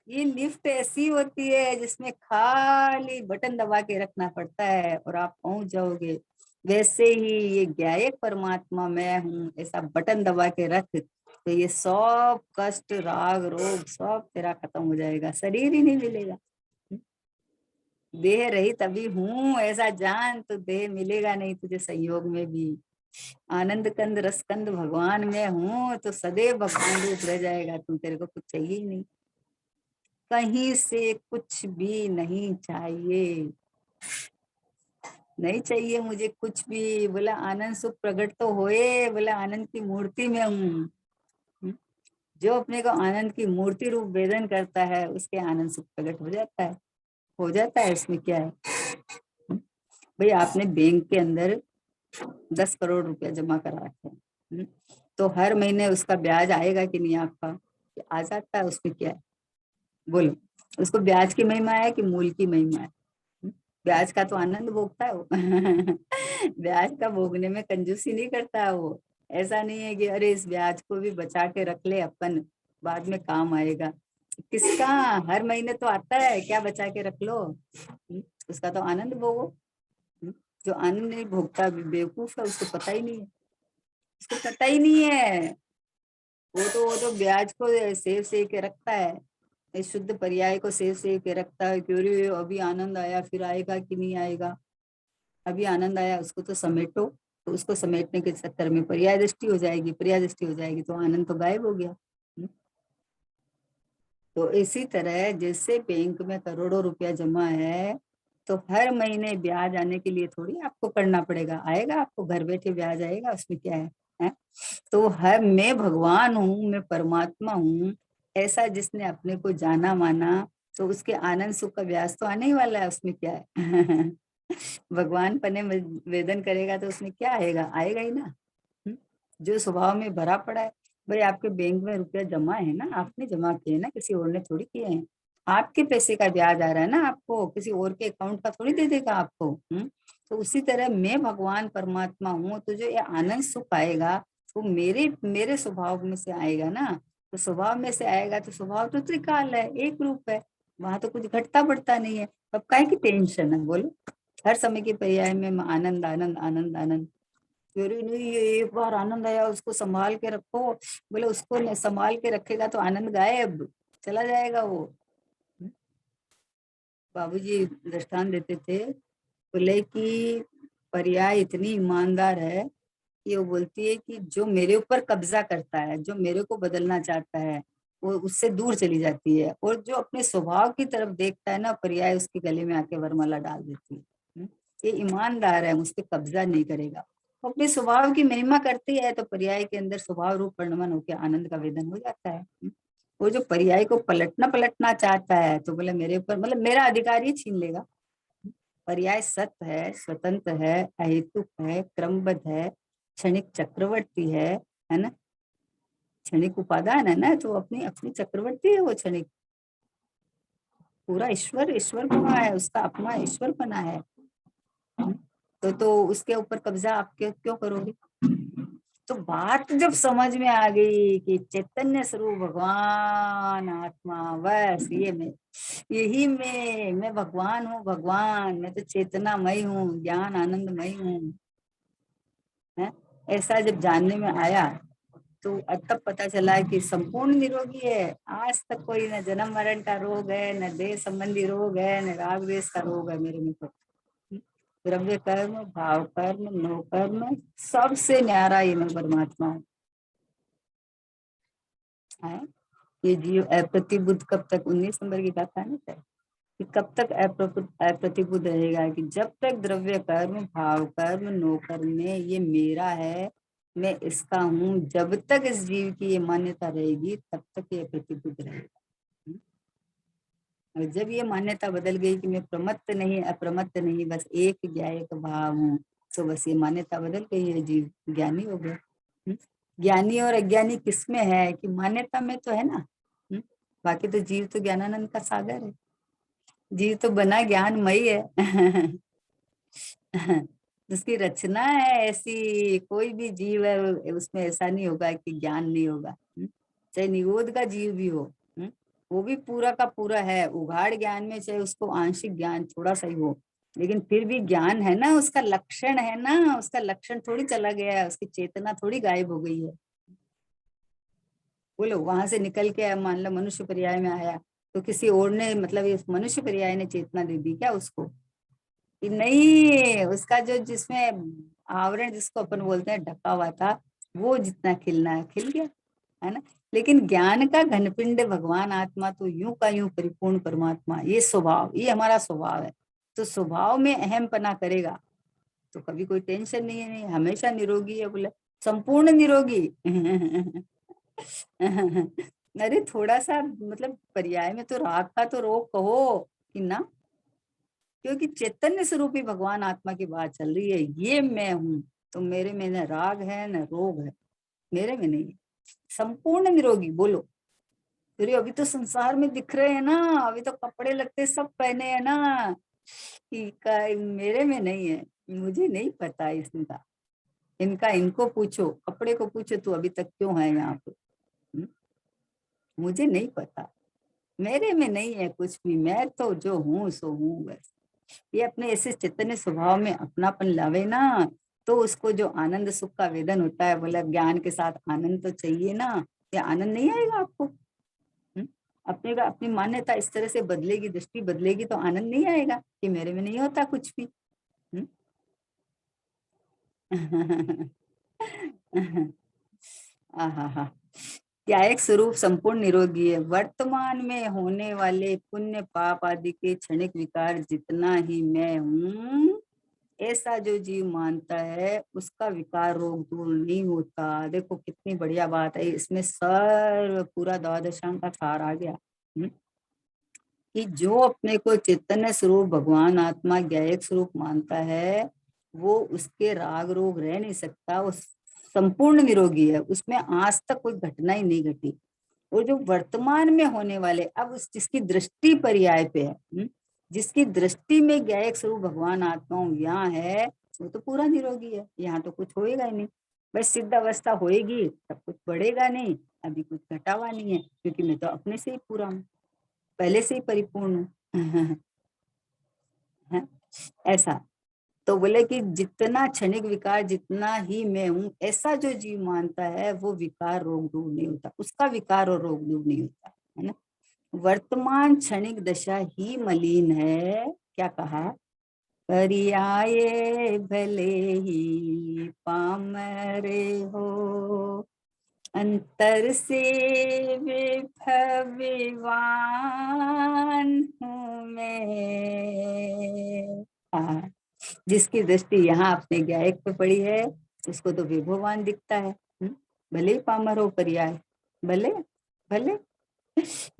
ये लिफ्ट ऐसी होती है जिसमें खाली बटन दबा के रखना पड़ता है और आप पहुंच जाओगे। वैसे ही ये ज्ञायक परमात्मा मैं हूँ, ऐसा बटन दबा के रख तो ये सब कष्ट राग रोग सब तेरा खत्म हो जाएगा, शरीर ही नहीं मिलेगा। देह रही तभी हूँ ऐसा जान, तो देह मिलेगा नहीं तुझे संयोग में भी। आनंद कंद रस कंद भगवान में हूँ तो सदैव भगवान रूप रह जाएगा, तुम तेरे को कुछ चाहिए ही नहीं, कहीं से कुछ भी नहीं चाहिए, नहीं चाहिए मुझे कुछ भी। बोला आनंद सुख प्रकट तो होए, बोला आनंद की मूर्ति में हूँ। जो अपने को आनंद की मूर्ति रूप वेदन करता है उसके आनंद सुख प्रकट हो जाता है, हो जाता है। इसमें क्या है भाई, आपने बैंक के अंदर 10 करोड़ रुपया जमा करा रखे हैं, तो हर महीने उसका ब्याज आएगा कि नहीं आपका? आ जाता है। उसमें क्या है बोलो? उसको ब्याज की महिमा है कि मूल की महिमा है? ब्याज का तो आनंद भोगता है वो ब्याज का भोगने में कंजूसी नहीं करता है वो। ऐसा नहीं है कि अरे इस ब्याज को भी बचा के रख ले अपन, बाद में काम आएगा। किसका? हर महीने तो आता है, क्या बचा के रख लो? उसका तो आनंद भोगो। जो आनंद नहीं भोगता बेवकूफ है, उसको पता ही नहीं है, उसको पता ही नहीं है। वो तो ब्याज को सेव सेव के रखता है, इस शुद्ध पर्याय को सेव सेव के रखता है। क्यों रे अभी आनंद आया, फिर आएगा कि नहीं आएगा? अभी आनंद आया उसको तो समेटो, तो उसको समेटने के चक्कर में पर्याय दृष्टि हो जाएगी, पर्याय दृष्टि हो जाएगी तो आनंद तो गायब हो गया। तो इसी तरह जैसे बैंक में करोड़ों रुपया जमा है, तो हर महीने ब्याज आने के लिए थोड़ी आपको करना पड़ेगा, आएगा आपको घर बैठे ब्याज आएगा, उसमें क्या है? तो हर मैं भगवान हूँ, मैं परमात्मा हूँ, ऐसा जिसने अपने को जाना माना, तो उसके आनंद सुख का ब्याज तो आने ही वाला है। उसमें क्या है भगवान पने वेदन करेगा तो उसमें क्या आएगा? आएगा ही ना। जो स्वभाव में भरा पड़ा है। भाई आपके बैंक में रुपया जमा है ना, आपने जमा किए ना, किसी और ने थोड़ी किए हैं। आपके पैसे का ब्याज आ रहा है ना आपको, किसी और के अकाउंट का थोड़ी दे देगा आपको। तो उसी तरह मैं भगवान परमात्मा हूँ, तो जो ये आनंद सुख आएगा वो मेरे मेरे स्वभाव में से आएगा ना। तो स्वभाव में से आएगा तो स्वभाव तो त्रिकाल है, एक रूप है, वहां तो कुछ घटता बढ़ता नहीं है। अब काहे की टेंशन है बोलो? हर समय के पर्याय में आनंद आनंद आनंद आनंद। अरे नहीं, ये एक बार आनंद आया उसको संभाल के रखो। बोले उसको संभाल के रखेगा तो आनंद गायब, चला जाएगा वो। बाबूजी दृष्टांत देते थे, बोले कि पर्याय इतनी ईमानदार है कि वो बोलती है कि जो मेरे ऊपर कब्जा करता है, जो मेरे को बदलना चाहता है, वो उससे दूर चली जाती है, और जो अपने स्वभाव की तरफ देखता है ना, पर्याय उसके गले में आके वरमाला डाल देती है। ये ईमानदार है, मुझ पे कब्जा नहीं करेगा। वो अपने स्वभाव की महिमा करती है तो पर्याय के अंदर स्वभाव रूप परिणमन होकर आनंद का वेदन हो जाता है। वो जो पर्याय को पलटना चाहता है तो बोले मेरे ऊपर, मतलब मेरा अधिकार ही छीन लेगा। पर्याय सत्य है, स्वतंत्र है, अहेतुक है, क्रमबद्ध है, क्षणिक चक्रवर्ती है ना। क्षणिक उपादान है ना, तो अपनी अपनी चक्रवर्ती है वो क्षणिक। पूरा ईश्वर ईश्वर बना है, उसका अपना ईश्वर बना है। तो उसके ऊपर कब्जा आप क्यों करोगे? तो बात जब समझ में आ गई कि चैतन्य स्वरूप भगवान आत्मा, बस ये मैं, यही मैं भगवान हूँ, भगवान मैं तो चेतनामय हूँ, ज्ञान आनंदमय हूँ, है। ऐसा जब जानने में आया तो तब पता चला कि संपूर्ण निरोगी है। आज तक कोई न जन्म मरण का रोग है, न देह संबंधी रोग है, न राग द्वेष का रोग है मेरे में तो। द्रव्य कर्म, भाव कर्म, नो कर्म, सबसे न्यारा ये मैं परमात्मा हूँ। ये जीव अप्रतिबुद्ध कब तक, 19 नंबर की कथा है ना, कि कब तक अप्रतिबुद्ध रहेगा? कि जब तक द्रव्य कर्म, भाव कर्म, नो कर्म में ये मेरा है, मैं इसका हूँ, जब तक इस जीव की ये मान्यता रहेगी तब तक ये प्रतिबुद्ध रहेगा। और जब ये मान्यता बदल गई कि मैं प्रमत्त नहीं अप्रमत्त नहीं, बस एक ज्ञायक भाव हूँ, तो बस ये मान्यता बदल गई है, जीव ज्ञानी हो गया। ज्ञानी और अज्ञानी किसमें है? कि मान्यता में तो है ना। बाकी तो जीव तो ज्ञानानंद का सागर है। जीव तो बना ज्ञानमयी है। उसकी रचना है ऐसी, कोई भी जीव है उसमें ऐसा नहीं होगा कि ज्ञान नहीं होगा। चाहे निरोध का जीव भी हो, वो भी पूरा का पूरा है उघाड़ ज्ञान में, चाहे उसको आंशिक ज्ञान थोड़ा सा ही हो, लेकिन फिर भी ज्ञान है ना, उसका लक्षण है ना, उसका लक्षण थोड़ी चला गया है, उसकी चेतना थोड़ी गायब हो गई है। बोलो वहां से निकल के मान लो मनुष्य पर्याय में आया, तो किसी और ने मतलब इस मनुष्य पर्याय ने चेतना दे दी क्या उसको? कि नहीं, उसका जो जिसमें आवरण जिसको अपन बोलते हैं ढका हुआ था, वो जितना खिलना है खिल गया, है ना। लेकिन ज्ञान का घनपिंड भगवान आत्मा तो यूं का यूं परिपूर्ण परमात्मा, ये स्वभाव, ये हमारा स्वभाव है। तो स्वभाव में अहम पना करेगा तो कभी कोई टेंशन नहीं है, नहीं हमेशा निरोगी है, बोले संपूर्ण निरोगी। अरे थोड़ा सा मतलब पर्याय में तो राग का तो रोग कहो कि ना, क्योंकि चैतन्य स्वरूपी भगवान आत्मा की बात चल रही है, ये मैं हूं। तो मेरे में न राग है न रोग है, मेरे में नहीं है, संपूर्ण निरोगी। बोलो फिर अभी तो संसार में दिख रहे हैं ना, अभी तो कपड़े लगते सब पहने हैं ना, मेरे में नहीं है, मुझे नहीं पता इसका, इनका इनको पूछो, कपड़े को पूछो तू अभी तक क्यों है यहाँ पे। हम्म, मुझे नहीं पता, मेरे में नहीं है कुछ भी, मैं तो जो हूँ सो हूँ बस। ये अपने ऐसे चैतन्य स्वभाव में अपनापन लावे ना, तो उसको जो आनंद सुख का वेदन होता है, बोला ज्ञान के साथ आनंद तो चाहिए ना, ये आनंद नहीं आएगा आपको? अपने का अपनी मान्यता इस तरह से बदलेगी, दृष्टि बदलेगी तो आनंद नहीं आएगा कि मेरे में नहीं होता कुछ भी। आहा, क्या एक स्वरूप संपूर्ण निरोगी है, वर्तमान में होने वाले पुण्य पाप आदि के क्षणिक विकार जितना ही मैं हूँ, ऐसा जो जीव मानता है उसका विकार रोग दूर नहीं होता। देखो कितनी बढ़िया बात है, इसमें सर्व पूरा द्वादशांग का सार आ गया। कि जो अपने को चैतन्य स्वरूप भगवान आत्मा ज्ञायक स्वरूप मानता है, वो उसके राग रोग रह नहीं सकता, वो संपूर्ण निरोगी है, उसमें आज तक कोई घटना ही नहीं घटी। और जो वर्तमान में होने वाले, अब उस जिसकी दृष्टि पर्याय पे है, जिसकी दृष्टि में ज्ञायक स्वरूप भगवान आत्मा यहाँ है, वो तो पूरा निरोगी है, यहाँ तो कुछ होएगा ही नहीं। बस सिद्ध अवस्था होएगी तब कुछ बढ़ेगा नहीं, अभी कुछ घटा हुआ नहीं है, क्योंकि मैं तो अपने से ही पूरा हूँ, पहले से ही परिपूर्ण हूँ। ऐसा। तो बोले कि जितना क्षणिक विकार जितना ही मैं हूँ, ऐसा जो जीव मानता है वो विकार रोग दूर नहीं होता, उसका विकार और रोग दूर नहीं होता, है ना। वर्तमान क्षणिक दशा ही मलिन है, क्या कहा, पर्याये भले ही पामरे हो, अंतर से विभविवान हूँ मैं। हाँ, जिसकी दृष्टि यहाँ अपने ज्ञायक पे पड़ी है उसको तो विभवान दिखता है, भले ही पामर हो पर्याय, भले भले।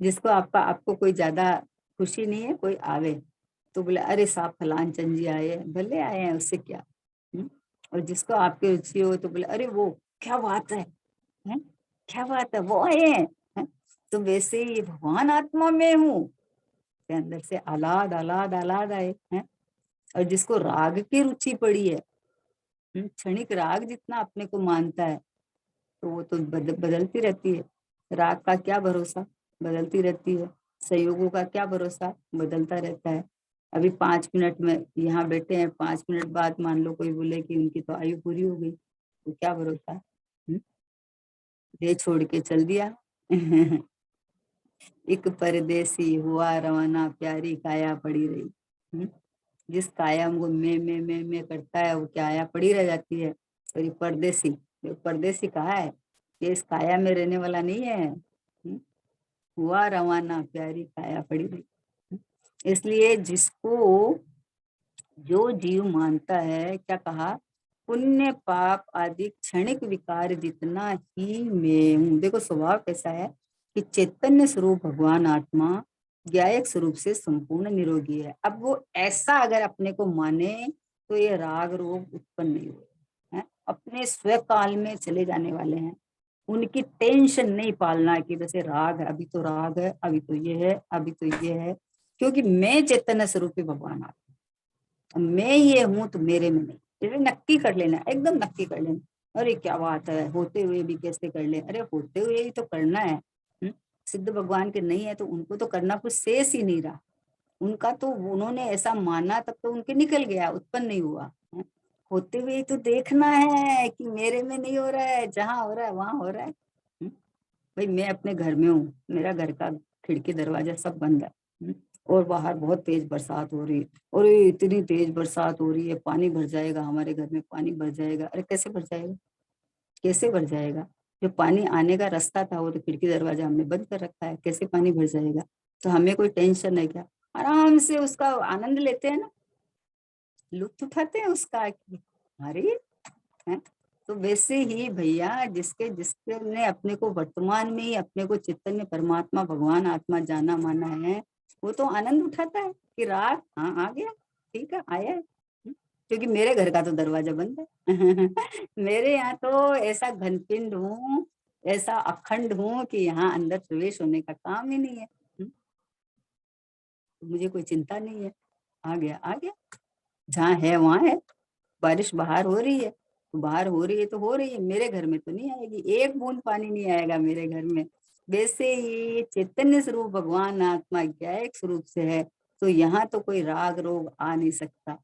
जिसको आपको कोई ज्यादा खुशी नहीं है, कोई आवे तो बोले अरे साहब फलान चंद जी आए हैं, भले आए हैं उससे क्या। और जिसको आपकी रुचि हो तो बोले अरे वो क्या बात है, हैं? क्या बात है वो आए हैं? तो वैसे ही भगवान आत्मा में हूँ के अंदर से आलाद आलाद आलाद आए हैं। और जिसको राग की रुचि पड़ी है, क्षणिक राग जितना अपने को मानता है, तो वो तो बदलती रहती है, राग का क्या भरोसा, बदलती रहती है, संयोगों का क्या भरोसा, बदलता रहता है। अभी 5 मिनट में यहाँ बैठे हैं, 5 मिनट बाद मान लो कोई बोले कि उनकी तो आयु पूरी हो गई, तो क्या भरोसा, देह छोड़ के चल दिया। एक परदेसी हुआ रवाना, प्यारी काया पड़ी रही। जिस काया को मैं करता है वो काया पड़ी रह जाती है। और ये परदेसी, ये परदेसी कहा है, ये इस काया में रहने वाला नहीं है। हुआ रवाना, प्यारी काया पड़ी रही। इसलिए जिसको जो जीव मानता है, क्या कहा, पुण्य पाप आदि क्षणिक विकार जितना ही मैं हूँ। देखो स्वभाव कैसा है कि चैतन्य स्वरूप भगवान आत्मा ज्ञायक स्वरूप से संपूर्ण निरोगी है। अब वो ऐसा अगर अपने को माने तो ये राग रोग उत्पन्न नहीं हुए हैं, अपने स्वकाल में चले जाने वाले हैं। उनकी टेंशन नहीं पालना कि जैसे राग है, अभी तो राग है, अभी तो ये है, अभी तो ये है। क्योंकि मैं चैतन्य स्वरूपी भगवान आत्मा, मैं ये हूं तो मेरे में नहीं। इसे नक्की कर लेना, एकदम नक्की कर लेना। अरे क्या बात है, होते हुए भी कैसे कर ले? अरे होते हुए ही तो करना है। सिद्ध भगवान के नहीं है तो उनको तो करना कुछ शेष ही नहीं रहा। उनका तो उन्होंने ऐसा माना, तब तो उनके निकल गया, उत्पन्न नहीं हुआ। होते हुए तो देखना है कि मेरे में नहीं हो रहा है, जहां हो रहा है वहां हो रहा है। भाई मैं अपने घर में हूँ, मेरा घर का खिड़की दरवाजा सब बंद है। और बाहर बहुत तेज बरसात हो रही है, और ये इतनी तेज बरसात हो रही है, पानी भर जाएगा हमारे घर में, पानी भर जाएगा। अरे कैसे भर जाएगा, कैसे भर जाएगा? जो पानी आने का रास्ता था वो तो खिड़की दरवाजा हमने बंद कर रखा है, कैसे पानी भर जाएगा? तो हमें कोई टेंशन है क्या? आराम से उसका आनंद लेते हैं ना, लुत्फ उठाते हैं उसका कि अरे है। तो वैसे ही भैया, जिसके जिसके ने अपने को वर्तमान में ही अपने को चैतन्य परमात्मा भगवान आत्मा जाना माना है, वो तो आनंद उठाता है कि रात हाँ आ गया, ठीक है आया है। क्योंकि मेरे घर का तो दरवाजा बंद है। मेरे यहाँ तो ऐसा घनपिंड हूँ, ऐसा अखंड हूँ कि यहाँ अंदर प्रवेश होने का काम ही नहीं है। मुझे कोई चिंता नहीं है, आ गया आ गया, जहाँ है वहां है। बारिश बाहर हो रही है तो बाहर हो रही है तो हो रही है, मेरे घर में तो नहीं आएगी, एक बूंद पानी नहीं आएगा मेरे घर में। वैसे ही चैतन्य स्वरूप भगवान आत्मा ज्ञायक स्वरूप से है, तो यहाँ तो कोई राग रोग आ नहीं सकता।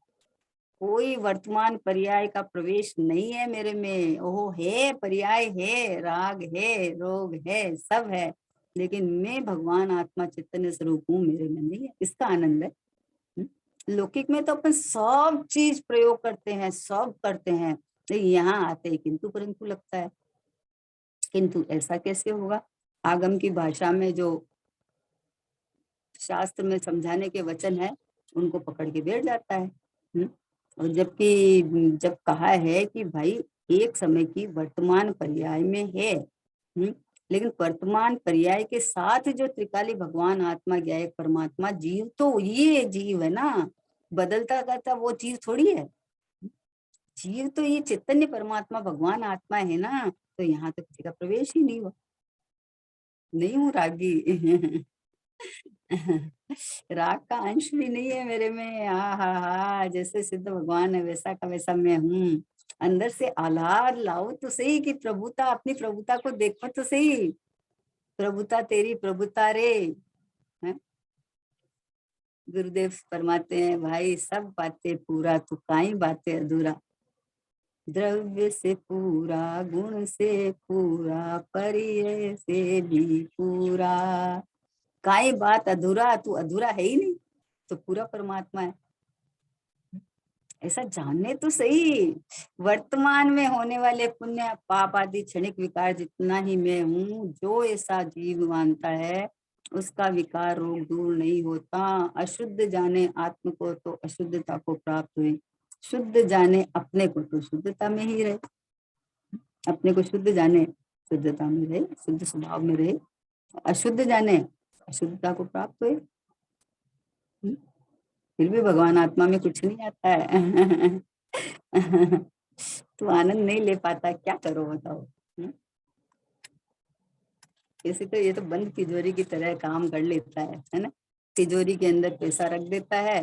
कोई वर्तमान पर्याय का प्रवेश नहीं है मेरे में। ओहो है, पर्याय है, राग है, रोग है, सब है, लेकिन मैं भगवान आत्मा चैतन्य स्वरूप हूँ, मेरे में नहीं है। इसका आनंद है। लौकिक में तो अपन सब चीज प्रयोग करते हैं, सब करते हैं, लेकिन यहाँ आते ही किंतु परंतु लगता है। किंतु ऐसा कैसे होगा? आगम की भाषा में जो शास्त्र में समझाने के वचन है, उनको पकड़ के बैठ जाता है। और जबकि जब कहा है कि भाई एक समय की वर्तमान पर्याय में है, लेकिन वर्तमान पर्याय के साथ जो त्रिकाली भगवान आत्मा ज्ञायक परमात्मा जीव, तो ये जीव है ना, बदलता करता वो जीव थोड़ी है। जीव तो ये चैतन्य परमात्मा भगवान आत्मा है ना, तो यहाँ तो किसी का प्रवेश ही नहीं हुआ। नहीं हूँ रागी। राग का अंश भी नहीं है मेरे में। हा, जैसे सिद्ध भगवान है वैसा का वैसा मैं हूँ। अंदर से आह्लाद लाओ तो सही, कि प्रभुता, अपनी प्रभुता को देखो तो सही। प्रभुता तेरी प्रभुता रे, है? गुरुदेव फरमाते हैं भाई सब बातें पूरा, तू काई बातें अधूरा। द्रव्य से पूरा, गुण से पूरा, परिय से भी पूरा। काई बात अधूरा, तू अधूरा है ही नहीं, तो पूरा परमात्मा है। ऐसा जानने तो सही। वर्तमान में होने वाले पुण्य पाप आदि क्षणिक विकार जितना ही मैं हूँ, जो ऐसा जीव मानता है उसका विकार रोग दूर नहीं होता। अशुद्ध जाने आत्म को तो अशुद्धता को प्राप्त हुए, शुद्ध जाने अपने को तो शुद्धता में ही रहे। अपने को शुद्ध जाने, शुद्धता में रहे, शुद्ध स्वभाव में रहे। अशुद्ध जाने, अशुद्धता को प्राप्त हुए। फिर भी भगवान आत्मा में कुछ नहीं आता है। तो आनंद नहीं ले पाता, क्या करो बताओ? ऐसे तो ये तो बंद तिजोरी की तरह काम कर लेता है ना। तिजोरी के अंदर पैसा रख देता है।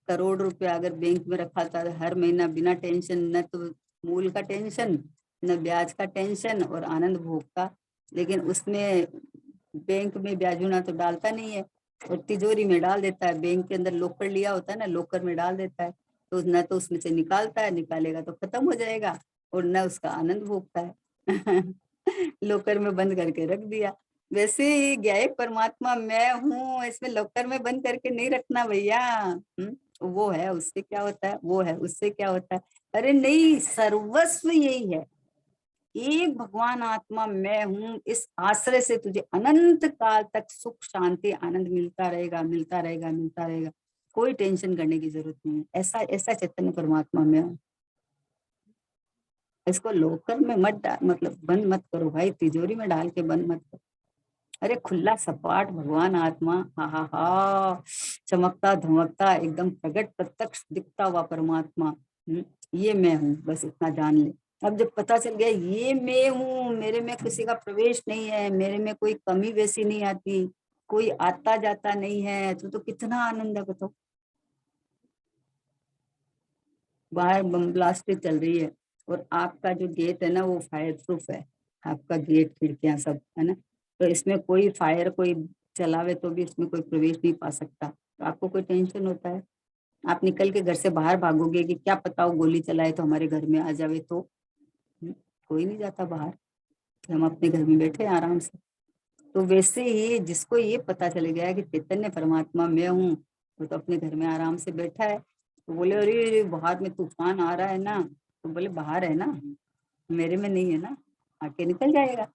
करोड़ रुपया अगर बैंक में रखा था हर महीना बिना टेंशन, न तो मूल का टेंशन, न ब्याज का टेंशन, और आनंद भोग का। लेकिन उसमें बैंक में ब्याजुना तो डालता नहीं है, और तिजोरी में डाल देता है। बैंक के अंदर लॉकर लिया होता है ना, लॉकर में डाल देता है, तो न तो उसमें से निकालता है, निकालेगा तो खत्म हो जाएगा, और न उसका आनंद भोगता है। लॉकर में बंद करके रख दिया। वैसे ही ज्ञायक परमात्मा मैं हूँ, इसमें लॉकर में बंद करके नहीं रखना भैया। वो है उससे क्या होता है, वो है उससे क्या होता है। अरे नहीं, सर्वस्व यही है, एक भगवान आत्मा मैं हूँ। इस आश्रय से तुझे अनंत काल तक सुख शांति आनंद मिलता रहेगा, मिलता रहेगा, मिलता रहेगा। कोई टेंशन करने की जरूरत नहीं है। ऐसा ऐसा चैतन्य परमात्मा में हूँ। इसको लॉकर में मत मतलब बंद मत करो भाई, तिजोरी में डाल के बंद मत करो। अरे खुला सपाट भगवान आत्मा, हा, चमकता धमकता एकदम प्रकट प्रत्यक्ष दिखता हुआ परमात्मा, ये मैं हूँ, बस इतना जान ले। अब जब पता चल गया ये मैं हूँ, मेरे में किसी का प्रवेश नहीं है, मेरे में कोई कमी वैसी नहीं आती, कोई आता जाता नहीं है तो कितना आनंद है बताओ। बाहर बम ब्लास्ट चल रही है और आपका जो गेट है ना वो फायर प्रूफ है, आपका गेट खिड़कियां सब है ना, तो इसमें कोई फायर कोई चलावे तो भी इसमें कोई प्रवेश नहीं पा सकता, तो आपको कोई टेंशन होता है? आप निकल के घर से बाहर भागोगे कि क्या पता वो गोली चलाए तो हमारे घर में आ जावे तो। कोई नहीं जाता बाहर, हम अपने घर में बैठे हैं आराम से। तो वैसे ही जिसको ये पता चल गया कि चैतन्य परमात्मा मैं हूँ, वो तो अपने घर में आराम से बैठा है। तो बोले अरे बाहर में तूफान आ रहा है ना, तो बोले बाहर है ना, मेरे में नहीं है ना, आके निकल जाएगा।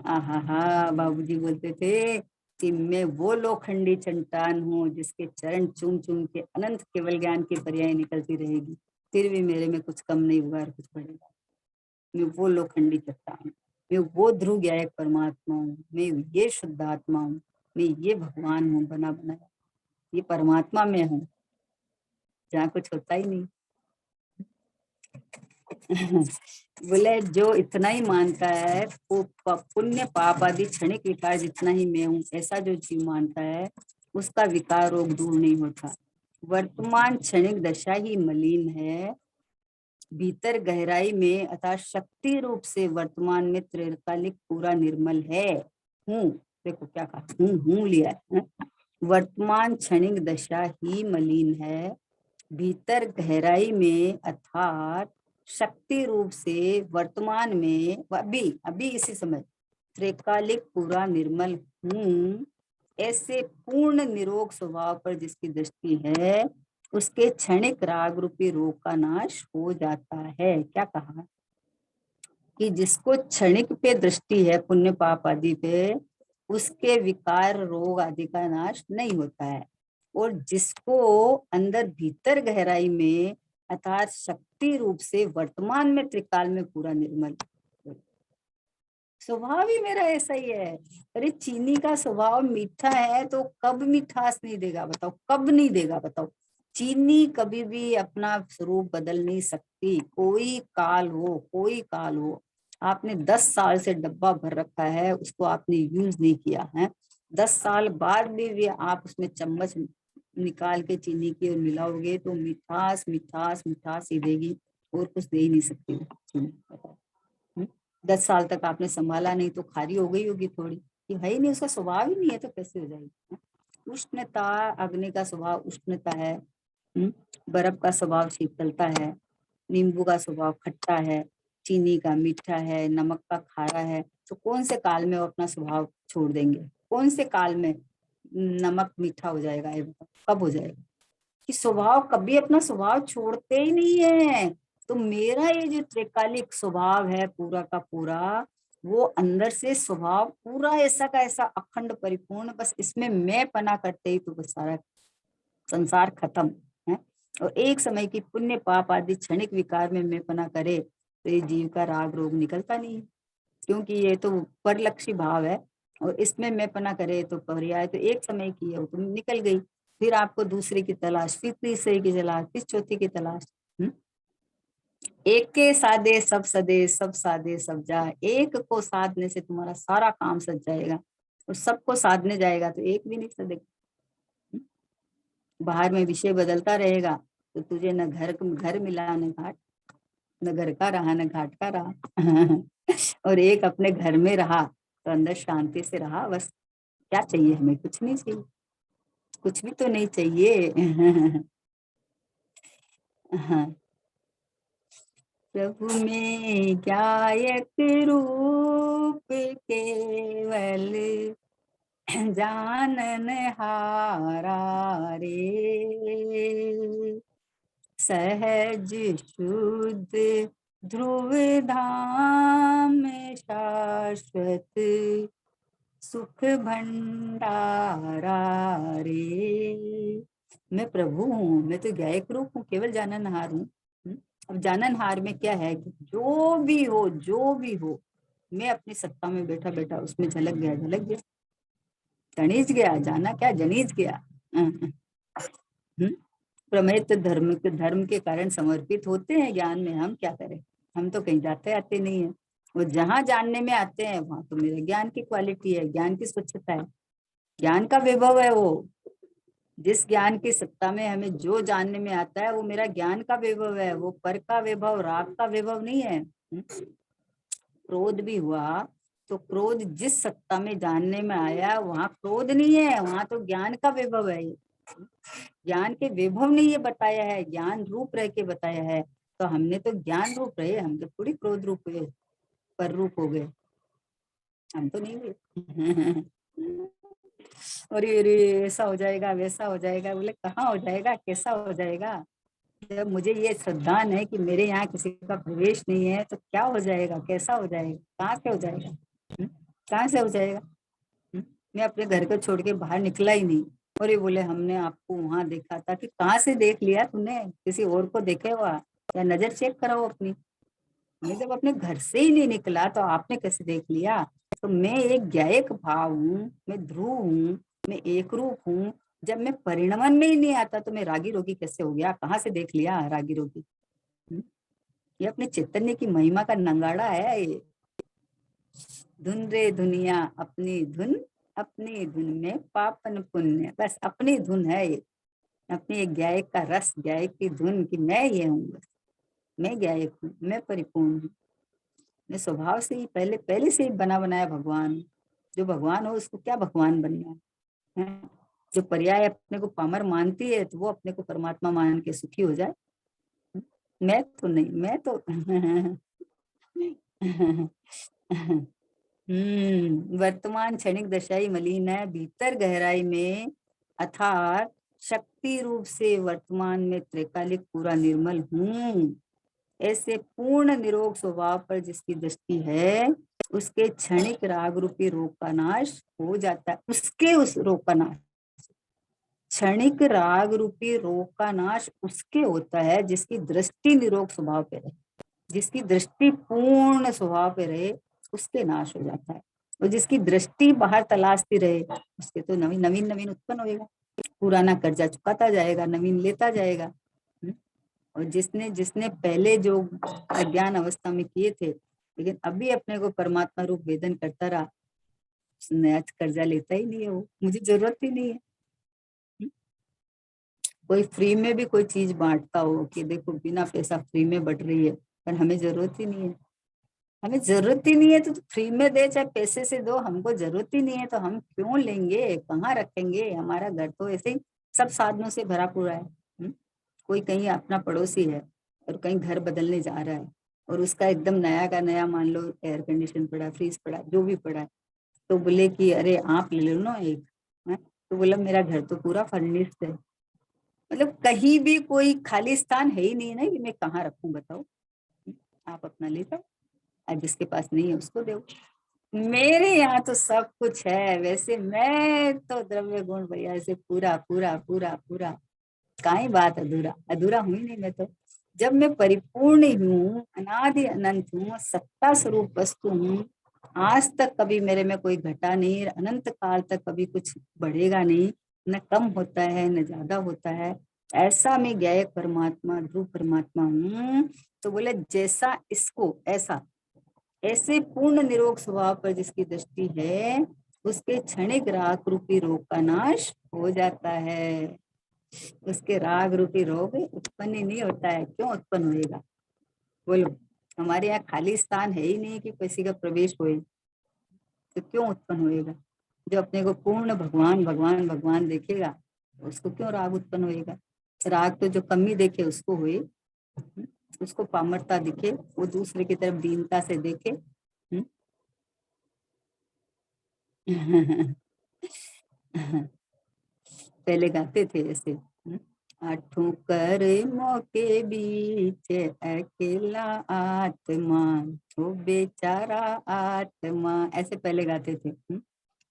आहा, बाबूजी बोलते थे कि मैं वो लोखंडी चट्टान हूँ जिसके चरण चूम चूम के अनंत केवल ज्ञान की पर्याय निकलती रहेगी, फिर भी मेरे में कुछ कम नहीं हुआ और कुछ बढ़ेगा। मैं वो लोखंडी चट्टान हूँ, मैं वो ध्रुव ज्ञायक परमात्मा हूँ, मैं ये शुद्ध आत्मा हूँ, मैं ये भगवान हूँ बना बनाया, ये परमात्मा में हूँ जहाँ कुछ होता ही नहीं। बोले जो इतना ही मानता है वो पुण्य पाप आदि क्षणिक विकार जितना ही मैं हूँ, ऐसा जो जीव मानता है उसका विकार रोग दूर नहीं होता। वर्तमान क्षणिक दशा ही मलिन है, भीतर गहराई में अर्थात शक्ति रूप से वर्तमान में त्रैकालिक पूरा निर्मल है। हूँ, देखो क्या कहा, हूँ लिया है। वर्तमान क्षणिक दशा ही मलिन है, भीतर गहराई में अर्थात शक्ति रूप से वर्तमान में अभी अभी इसी समय त्रैकालिक पूरा निर्मल हूँ। ऐसे पूर्ण निरोग स्वभाव पर जिसकी दृष्टि है उसके क्षणिक राग रूपी रोग का नाश हो जाता है। क्या कहा कि जिसको क्षणिक पे दृष्टि है पुण्य पाप आदि पे, उसके विकार रोग आदि का नाश नहीं होता है। और जिसको अंदर भीतर गहराई में अर्थात शक्ति रूप से वर्तमान में त्रिकाल में पूरा निर्मल, स्वभाव ही मेरा ऐसा ही है। अरे चीनी का स्वभाव मीठा है तो कब मिठास नहीं देगा बताओ, कब नहीं देगा बताओ। चीनी कभी भी अपना स्वरूप बदल नहीं सकती, कोई काल हो कोई काल हो। आपने 10 साल से डब्बा भर रखा है, उसको आपने यूज नहीं किया है, 10 साल बाद भी आप उसमें चम्मच निकाल के चीनी की और मिलाओगे तो मिठास मिठास मिठास ही देगी, और कुछ दे ही नहीं सकती चीनी। 10 साल तक आपने संभाला नहीं तो खारी हो गई होगी थोड़ी, कि है ही नहीं, उसका स्वभाव ही नहीं है तो कैसे हो जाएगी। उष्णता, अग्नि का स्वभाव उष्णता है, बर्फ का स्वभाव शीतलता है, नींबू का स्वभाव खट्टा है, चीनी का मीठा है, नमक का खारा है। तो कौन से काल में वो अपना स्वभाव छोड़ देंगे, कौन से काल में नमक मीठा हो जाएगा, ये बताओ कब हो जाएगा? कि स्वभाव कभी अपना स्वभाव छोड़ते ही नहीं है। तो मेरा ये जो त्रिकालिक स्वभाव है पूरा का पूरा, वो अंदर से स्वभाव पूरा ऐसा का ऐसा अखंड परिपूर्ण, बस इसमें मैं पना करते ही तो बस सारा संसार खत्म है। और एक समय की पुण्य पाप आदि क्षणिक विकार में मैं पना करे तो ये जीव का राग रोग निकलता नहीं है, क्योंकि ये तो परलक्षी भाव है। और इसमें मैं पना करे तो पर्याय तो एक समय की है, वो तो निकल गई, फिर आपको दूसरे की तलाश, फिर तीसरे की तलाश, फिर चौथी की तलाश। एक के साधे सब सदे, सब साधे सब जा, एक को साधने से तुम्हारा सारा काम सज जाएगा, और सबको साधने जाएगा तो एक भी नहीं सदेगा। बाहर में विषय बदलता रहेगा तो तुझे न घर मिला न घाट, न घर का रहा न घाट का रहा। और एक अपने घर में रहा तो अंदर शांति से रहा, बस क्या चाहिए हमें, कुछ नहीं चाहिए, कुछ भी तो नहीं चाहिए। हाँ, प्रभु में गायक रूप केवल जानन हारा रे, सहज शुद्ध ध्रुव धाम शाश्वत सुख भंडारा रे। मैं प्रभु हूँ, मैं तो गायक रूप हूँ, केवल जाननहार हूँ। अब जाननहार में क्या है कि जो भी हो जो भी हो, मैं अपनी सत्ता में बैठा बैठा उसमें झलक गया झलक गया, तणीज गया, जाना क्या जनीज गया। प्रमेत धर्म के कारण समर्पित होते हैं ज्ञान में, हम क्या करें, हम तो कहीं जाते आते नहीं है। वो जहां जानने में आते हैं वहां तो मेरे ज्ञान की क्वालिटी है, ज्ञान की स्वच्छता है, ज्ञान का वैभव है। वो जिस ज्ञान की सत्ता में हमें जो जानने में आता है वो मेरा ज्ञान का वैभव है, वो पर का वैभव, राग का वैभव नहीं है। क्रोध भी हुआ तो क्रोध जिस सत्ता में जानने में आया वहां क्रोध नहीं है, वहां तो ज्ञान का वैभव है। ज्ञान के वैभव ने ये बताया है, ज्ञान रूप रह के बताया है। तो हमने तो ज्ञान रूप रहे, हम तो थोड़ी क्रोध रूप हुए, पर रूप हो गए, हम तो नहीं हुए। अरे ऐसा हो जाएगा, वैसा हो जाएगा, बोले कहाँ हो जाएगा, कैसा हो जाएगा? जब मुझे ये श्रद्धान है कि मेरे यहाँ किसी का प्रवेश नहीं है तो क्या हो जाएगा, कैसा हो जाएगा, कहाँ से हो जाएगा? कहाँ से हो जाएगा? मैं अपने घर को छोड़ के बाहर निकला ही नहीं। और ये बोले हमने आपको वहां देखा था, कि कहाँ से देख लिया तूने, किसी और को देखे हुआ, या नजर चेक कराओ अपनी। मैं जब अपने घर से ही नहीं निकला तो आपने कैसे देख लिया? तो मैं एक ज्ञायक भाव हूँ, मैं ध्रुव हूँ, मैं एक रूप हूँ। जब मैं परिणमन में ही नहीं आता तो मैं रागी रोगी कैसे हो गया, कहाँ से देख लिया रागी रोगी? ये अपने चैतन्य की महिमा का नंगाड़ा है ये। धुन रे दुनिया अपनी धुन, अपनी धुन में पापन पुण्य, बस अपनी धुन है ये। अपनी एक गायक का रस, गायक की धुन की मैं ये हूँ, बस मैं गायक हूँ, मैं परिपूर्ण हूँ। मैं स्वभाव से ही पहले पहले से ही बना बनाया भगवान। जो भगवान हो उसको क्या भगवान बनना है? जो पर्याय अपने को पामर मानती है तो वो अपने को परमात्मा मान के सुखी हो जाए। मैं तो नहीं, मैं तो वर्तमान क्षणिक दशाई मलिन है, भीतर गहराई में अर्थात शक्ति रूप से वर्तमान में त्रैकालिक पूरा निर्मल हूँ। ऐसे पूर्ण निरोग स्वभाव पर जिसकी दृष्टि है उसके क्षणिक राग रूपी रोग का नाश हो जाता है। उसके उस रोग का नाश, क्षणिक राग रूपी रोग का नाश उसके होता है जिसकी दृष्टि निरोग स्वभाव पे रहे, जिसकी दृष्टि पूर्ण स्वभाव पे रहे, उसके नाश हो जाता है। और जिसकी दृष्टि बाहर तलाशती रहे उसके तो नवीन नवीन नवीन उत्पन्न होएगा, पुराना कर्जा चुकाता जाएगा, नवीन लेता जाएगा। और जिसने जिसने पहले जो अज्ञान अवस्था में किए थे लेकिन अभी अपने को परमात्मा रूप वेदन करता रहा, नया कर्जा लेता ही नहीं है, वो मुझे जरूरत ही नहीं है। कोई फ्री में भी कोई चीज बांटता हो कि देखो बिना पैसा फ्री में बट रही है, पर हमें जरूरत ही नहीं है। हमें जरूरत ही नहीं है तो फ्री में दे चाहे पैसे से दो, हमको जरूरत ही नहीं है तो हम क्यों लेंगे, कहाँ रखेंगे? हमारा घर तो ऐसे ही सब साधनों से भरा पूरा है। कोई कहीं अपना पड़ोसी है और कहीं घर बदलने जा रहा है और उसका एकदम नया का नया मान लो एयर कंडीशन पड़ा, फ्रीज पड़ा, जो भी पड़ा है, तो बोले कि अरे आप ले लो ना एक है? तो बोला मेरा घर तो पूरा फर्निश्ड है। मतलब कहीं भी कोई खाली स्थान है ही नहीं ना कि मैं कहाँ रखूं, बताओ? आप अपना ले जाओ, और जिसके पास नहीं है उसको दो। मेरे यहाँ तो सब कुछ है, वैसे मैं तो द्रव्य गुण भैया से पूरा पूरा पूरा पूरा, काई बात अधूरा, अधूरा हुई नहीं मैं तो। जब मैं परिपूर्ण हूँ, अनादि अनंत हूँ, सत्ता स्वरूप वस्तु हूँ, आज तक कभी मेरे में कोई घटा नहीं, अनंत काल तक कभी कुछ बढ़ेगा नहीं, न कम होता है न ज्यादा होता है, ऐसा मैं ज्ञेय परमात्मा ध्रुव परमात्मा हूँ। तो बोले जैसा इसको ऐसा, ऐसे पूर्ण निरोग स्वभाव पर जिसकी दृष्टि है उसके क्षणिक राग रूपी रोग का नाश हो जाता है। उसके राग रूपी रोग उत्पन्न ही नहीं होता है। क्यों उत्पन्न होएगा बोलो? हमारे यहाँ खाली स्थान है ही नहीं कि किसी का प्रवेश होए, तो क्यों उत्पन्न होएगा? जो अपने को पूर्ण भगवान भगवान भगवान देखेगा उसको क्यों राग उत्पन्न होएगा? राग तो जो कमी देखे उसको हुए, उसको पामरता दिखे, वो दूसरे की तरफ दीनता से देखे। पहले गाते थे ऐसे, आठों कर्मों के बीच अकेला आत्मा, वो बेचारा आत्मा, ऐसे पहले गाते थे।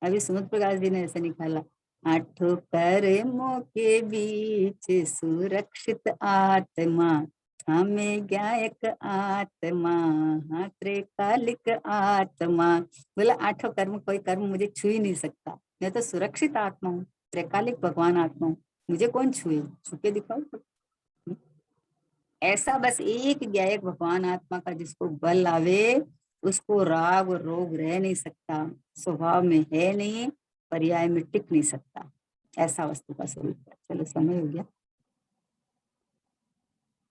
अभी सुमित प्रकाश जी ने ऐसे निकाला, आठों कर्मों के बीच सुरक्षित आत्मा, हमें ज्ञायक आत्मा, हाँ त्रिकालिक आत्मा। बोला आठों कर्म, कोई कर्म मुझे छू ही नहीं सकता, मैं तो सुरक्षित आत्मा हूँ, त्रैकालिक भगवान आत्मा हूँ, मुझे कौन छुए, छू के दिखाओ। ऐसा बस एक ज्ञायक भगवान आत्मा का जिसको बल आवे उसको राग और रोग रह नहीं सकता, स्वभाव में है नहीं, पर्याय में टिक नहीं सकता, ऐसा वस्तु का स्वरूप है। चलो समय हो गया।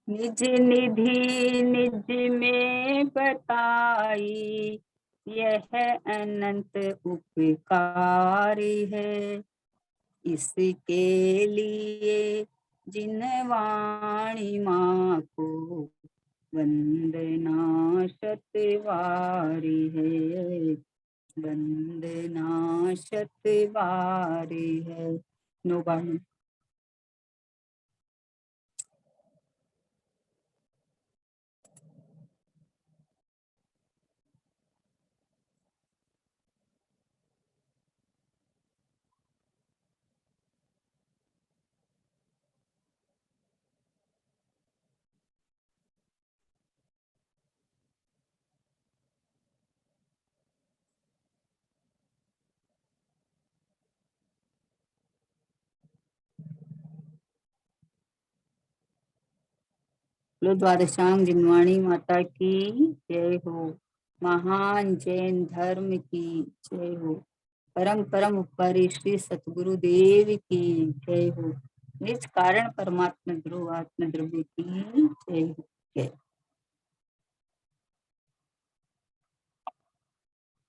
निज निधि निज में बताई, यह अनंत उपकारी है। इसके लिए जिन वाणी माँ को वंदना शतवारी है, वंदना शतवारी है। नो बाणी। बोलो द्वादशांग जिनवाणी माता की जय हो। महान जैन धर्म की जय हो। परम परम उपकारी श्री सतगुरु देव की जय हो। निज कारण परमात्मा ध्रुव आत्म द्रव्य की जय हो।